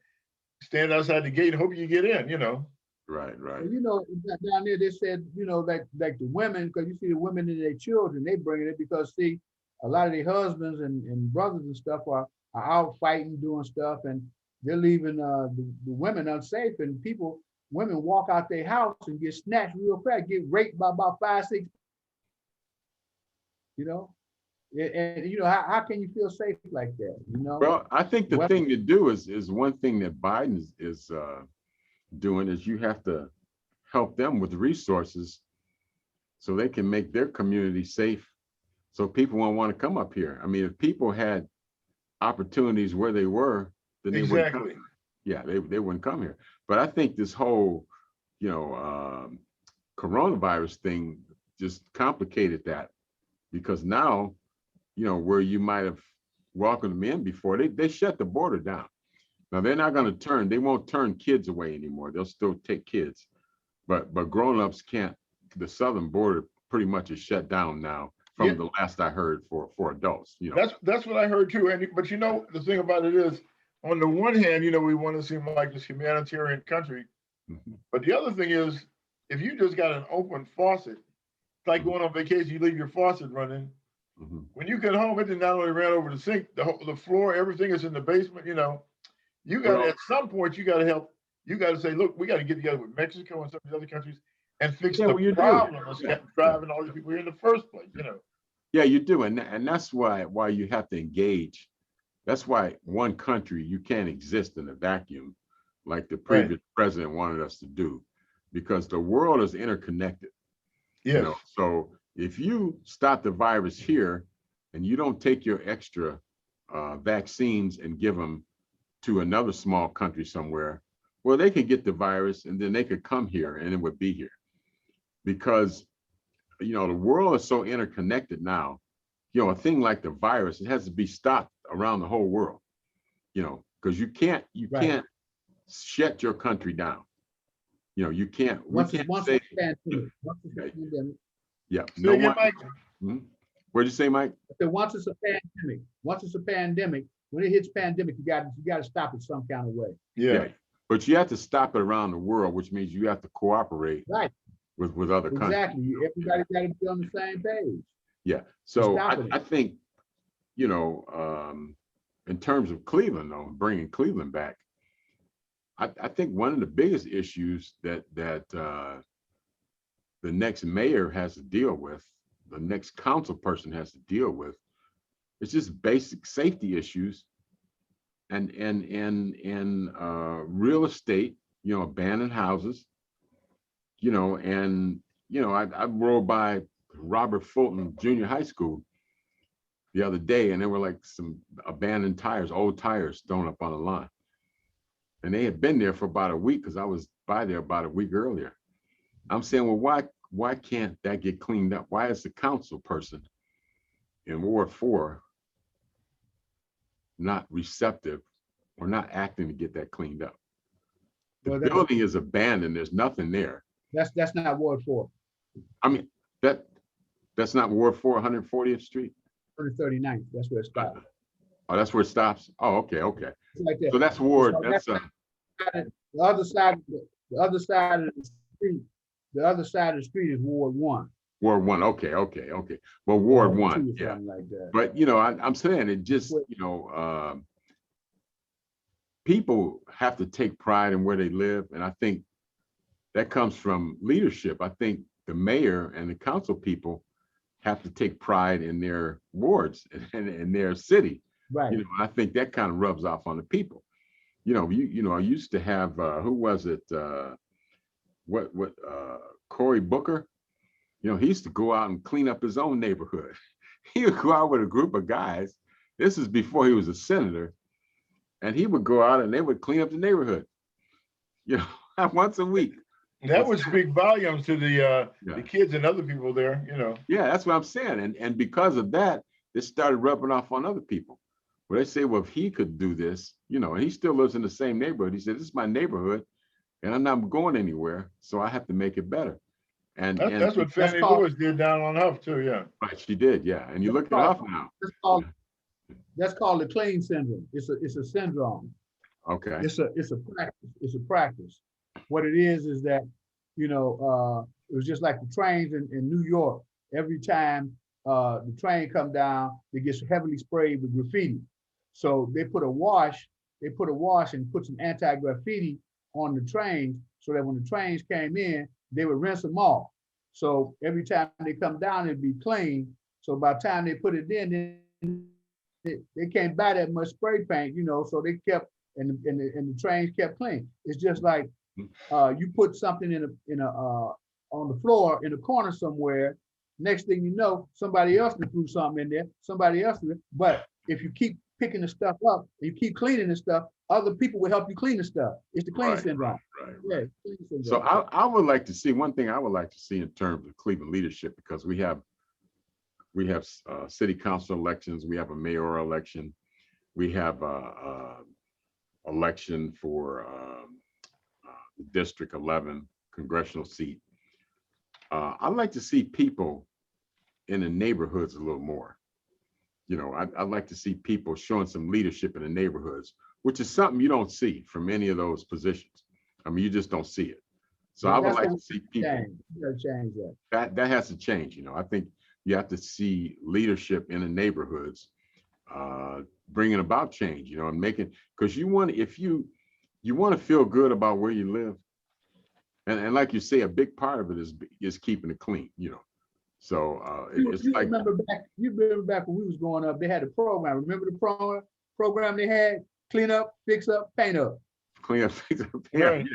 stand outside the gate and hope you get in. You know. Right, right. And, you know, down there they said, you know, like the women, because you see the women and their children, they bring it because see, a lot of their husbands and brothers and stuff are out fighting, doing stuff, and they're leaving the women unsafe, and women walk out their house and get snatched real fast, get raped by about 5, 6, you know. And you know, how can you feel safe like that? You know. Well, I think the thing to do is one thing that Biden is doing is you have to help them with resources so they can make their community safe, so people won't want to come up here. I mean, if people had opportunities where they were, then they wouldn't come. Yeah, they wouldn't come here. But I think this whole, you know, coronavirus thing just complicated that, because now, you know, where you might have welcomed them in before, they shut the border down. Now they're not going to they won't turn kids away anymore. They'll still take kids, but grown-ups can't. The southern border pretty much is shut down now, from the last I heard, for adults. You know, that's what I heard too. And but you know, the thing about it is, on the one hand, you know, we want to seem like this humanitarian country, but the other thing is, if you just got an open faucet, it's like going on vacation, you leave your faucet running. When you get home, it not only ran over the sink, the floor, everything is in the basement. You know, you got at some point, you got to help. You got to say, look, we got to get together with Mexico and some of these other countries and fix the problem that's driving all these people here in the first place. You know. Yeah, you do, and that's why you have to engage. That's why one country, you can't exist in a vacuum, like the previous president wanted us to do, because the world is interconnected. Yes. You know, so if you stop the virus here and you don't take your extra vaccines and give them to another small country somewhere, well, they could get the virus and then they could come here and it would be here. Because, you know, the world is so interconnected now. You know, a thing like the virus, it has to be stopped around the whole world, you know, because you can't shut your country down. You know, you can't. Once say, it's pandemic. Yeah. No one. What'd you say, Mike? So once it's a pandemic, when it hits pandemic, you got to stop it some kind of way. Yeah. But you have to stop it around the world, which means you have to cooperate with other countries. Exactly. Everybody got to be on the same page. Yeah. So I think, you know, in terms of Cleveland, though, bringing Cleveland back, I think one of the biggest issues that the next mayor has to deal with, the next council person has to deal with, it's just basic safety issues and real estate, you know, abandoned houses, you know, and, you know, I rode by Robert Fulton Junior High School the other day, and there were like some abandoned tires, old tires thrown up on the lawn. And they had been there for about a week, because I was by there about a week earlier. I'm saying, well, why can't that get cleaned up? Why is the council person in Ward 4 not receptive or not acting to get that cleaned up? The building is abandoned. There's nothing there. That's not Ward 4. I mean, that's not Ward 4, 140th Street? 139th, that's where it stops. Oh, that's where it stops? Oh, okay. Like that. So that's Ward, so the other side of the street is Ward 1. Ward 1, okay. Well, Ward 1, yeah. Like that. But, you know, I'm saying it just, you know, people have to take pride in where they live. And I think that comes from leadership. I think the mayor and the council people have to take pride in their wards and in their city. Right. You know, I think that kind of rubs off on the people. You know, I used to have, who was it? Cory Booker? You know, he used to go out and clean up his own neighborhood. He would go out with a group of guys. This is before he was a senator. And he would go out and they would clean up the neighborhood, you know, once a week. That would speak volumes to the kids and other people there, you know. Yeah, that's what I'm saying. And because of that, it started rubbing off on other people. Well, they say, well, if he could do this, you know, and he still lives in the same neighborhood. He said, this is my neighborhood and I'm not going anywhere. So I have to make it better. And That's what That's Fannie called- Lewis did down on Huff too, yeah. right, she did, yeah. And you look at called- Huff now. That's called the clean syndrome. It's a syndrome. Okay. It's a practice. It's a practice. What it is that, you know, it was just like the trains in New York. Every time the train come down, it gets heavily sprayed with graffiti. So they put a wash and put some anti-graffiti on the trains so that when the trains came in, they would rinse them off. So every time they come down, it'd be clean. So by the time they put it in, they can't buy that much spray paint, you know, so they kept, and the trains kept clean. It's just like you put something on the floor in a corner somewhere. Next thing you know, somebody else threw something in there. Somebody else threw it. But if you keep picking the stuff up, and you keep cleaning the stuff, other people will help you clean the stuff. It's the clean syndrome. Right. Yeah, clean syndrome. So I would like to see, one thing I would like to see in terms of Cleveland leadership, because we have city council elections, we have a mayoral election, we have a election for District 11 congressional seat. I'd like to see people in the neighborhoods a little more. You know, I'd like to see people showing some leadership in the neighborhoods, which is something you don't see from any of those positions. I mean, you just don't see it. So I would like to see people. You gotta change that. That has to change. You know, I think you have to see leadership in the neighborhoods, bringing about change. You know, and making, because you want, if you want to feel good about where you live, and like you say, a big part of it is keeping it clean. You know, so it's You like, remember back when we was growing up, they had a program. Remember the program they had? Clean up, fix up, paint up. clean up, fix up. Right.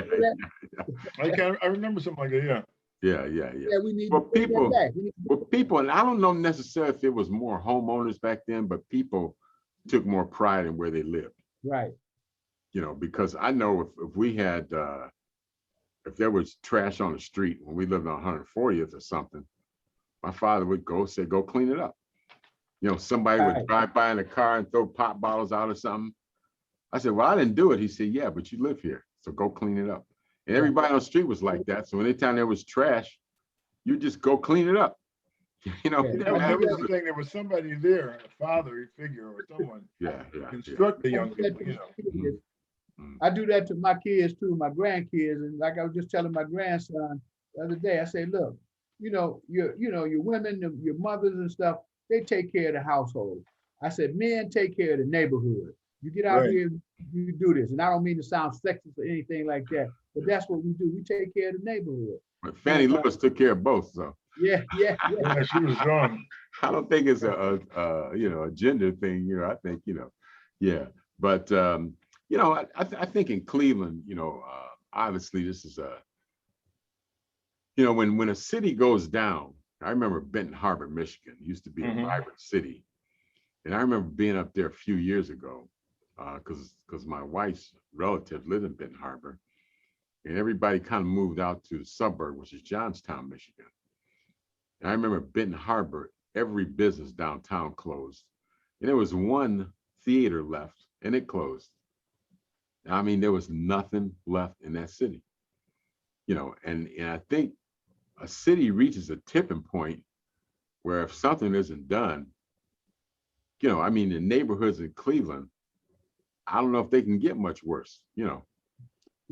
Yeah, I remember something like that, yeah. yeah. Yeah, we need Well, to bring people- that back. We need to- Well, people, and I don't know necessarily if it was more homeowners back then, but people took more pride in where they lived. Right. You know, because I know if we had, if there was trash on the street when we lived on 140th or something, my father would say, go clean it up. You know, somebody would Right. drive by in a car and throw pop bottles out or something. I said, well, I didn't do it. He said, yeah, but you live here, so go clean it up. And everybody on the street was like that. So anytime there was trash, you just go clean it up. You know, Yeah. That was the thing, there was somebody there, a father figure or someone, yeah. instruct the young I do that people, to you my know. kids. Mhm. I do that to my kids too, my grandkids. And like I was just telling my grandson the other day, I say, look, your women, your mothers and stuff, they take care of the household. I said, men take care of the neighborhood. You get out Right. here, you do this. And I don't mean to sound sexist or anything like that, but that's what we do. We take care of the neighborhood. But Fannie Lewis took care of both, so Yeah. Yeah, she was strong. I don't think it's a gender thing. You know, I think, yeah. But I think in Cleveland, obviously this is when a city goes down. I remember Benton Harbor, Michigan, used to be a Mhm. vibrant city, and I remember being up there a few years ago, because my wife's relative lived in Benton Harbor, and everybody kind of moved out to the suburb, which is Johnstown, Michigan. And I remember Benton Harbor, every business downtown closed, and there was one theater left, and it closed. I mean, there was nothing left in that city, and I think a city reaches a tipping point where if something isn't done, I mean, the neighborhoods in Cleveland, I don't know if they can get much worse, Well,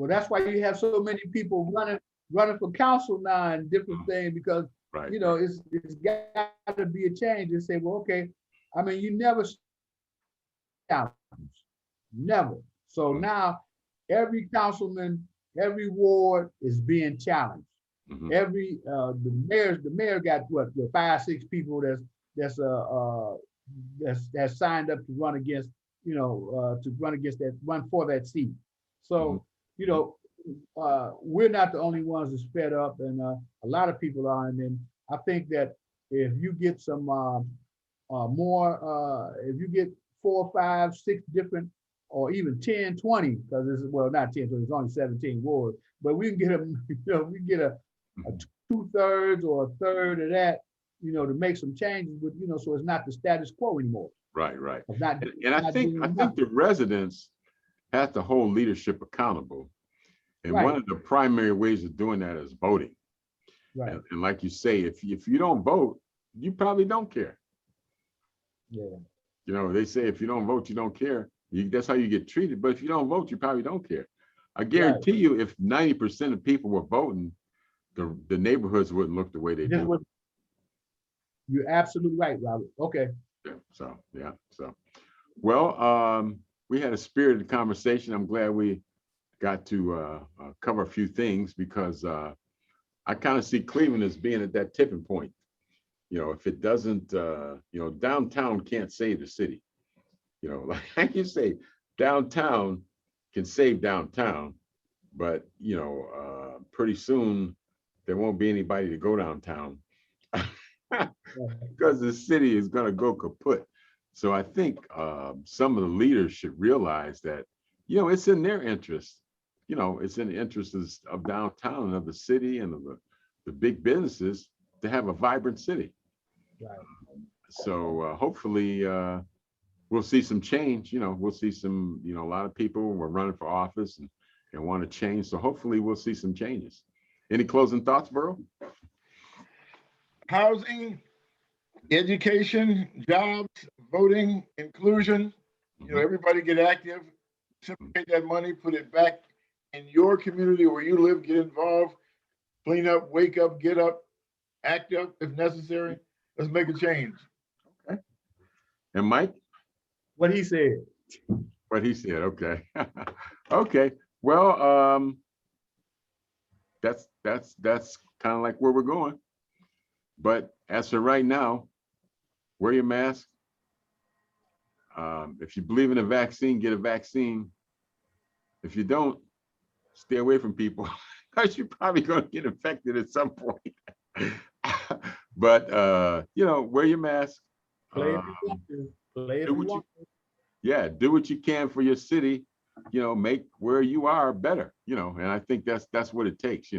that's why you have so many people running for council now and different things, because right? it's got to be a change. And say, well, okay, I mean, you never never. So now every councilman, every ward is being challenged. Mhm. Every the mayor got what, 5, 6 people that's signed up to run against, run for that seat. So we're not the only ones that's fed up, and a lot of people are. And then I think that if you get some more, if you get 4, 5, 6 different, or even 10, 20, because this is, well, not 10, because it's only 17 wards, but we can get we get a 2/3 or a third of that, to make some changes, but so it's not the status quo anymore. right. of not. And I not think doing I think nothing. the residents have to hold leadership accountable. And Right. one of the primary ways of doing that is voting. Right, And like you say, if you don't vote, you probably don't care. yeah, You know, they say if you don't vote, you don't care. That's how you get treated. But if you don't vote, you probably don't care. I guarantee you, if 90% of people were voting, the neighborhoods wouldn't look the way they this do. was, you're absolutely right, Robert. Okay, Yeah. So, well, we had a spirited conversation. I'm glad we got to cover a few things because I kind of see Cleveland as being at that tipping point. You know, if it doesn't, downtown can't save the city. You know, like you say, downtown can save downtown, but pretty soon there won't be anybody to go downtown because the city is going to go kaput. So I think some of the leaders should realize that, it's in their interest. It's in the interest of downtown and of the city and of the big businesses to have a vibrant city. right. So hopefully we'll see some change. We'll see some, a lot of people were running for office and want to change. So hopefully we'll see some changes. Any closing thoughts, Burrow? Housing, education, jobs, voting, inclusion, everybody get active, take that money, put it back in your community where you live, get involved, clean up, wake up, get up, act up if necessary. Let's make a change. Okay. And Mike? What he said. What he said, okay. Okay, well, that's kind of like where we're going. But as for right now, wear your mask. If you believe in a vaccine, get a vaccine. If you don't, stay away from people because you're probably going to get infected at some point. But wear your mask. Play if you want to. Play if you want to. Yeah, do what you can for your city. Make where you are better. And I think that's what it takes.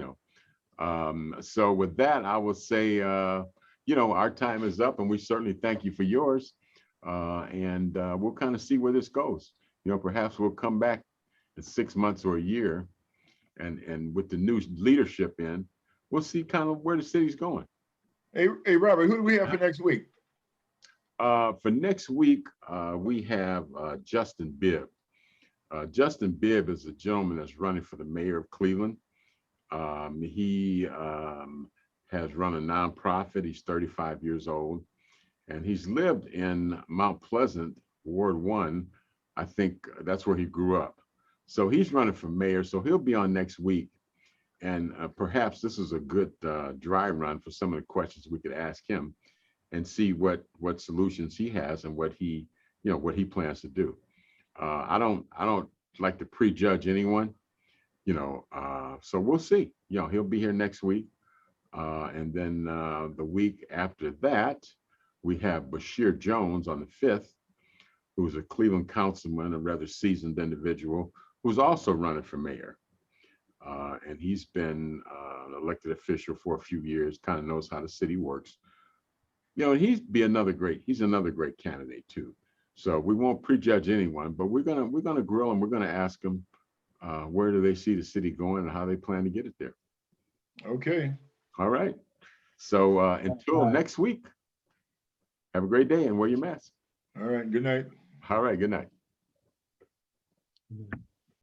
So with that, I will say, our time is up, and we certainly thank you for yours. And we'll kind of see where this goes. Perhaps we'll come back in 6 months or a year, and with the new leadership in, we'll see kind of where the city's going. Hey, Robert, who do we have for next week? For next week, we have Justin Bibb. Justin Bibb is a gentleman that's running for the mayor of Cleveland. He has run a nonprofit. He's 35 years old, and he's lived in Mount Pleasant, Ward 1. I think that's where he grew up. So he's running for mayor. So he'll be on next week. And perhaps this is a good dry run for some of the questions we could ask him and see what solutions he has and what he plans to do. I don't like to prejudge anyone, so we'll see. He'll be here next week. And then the week after that, we have Bashir Jones on the 5th, who's a Cleveland councilman, a rather seasoned individual, who's also running for mayor. And he's been an elected official for a few years, kind of knows how the city works. And he's another great candidate too. So we won't prejudge anyone, but we're gonna grill them. We're gonna ask them where do they see the city going and how they plan to get it there. Okay. All right. So until next week, have a great day and wear your mask. All right. Good night. All right. Good night. Mhm.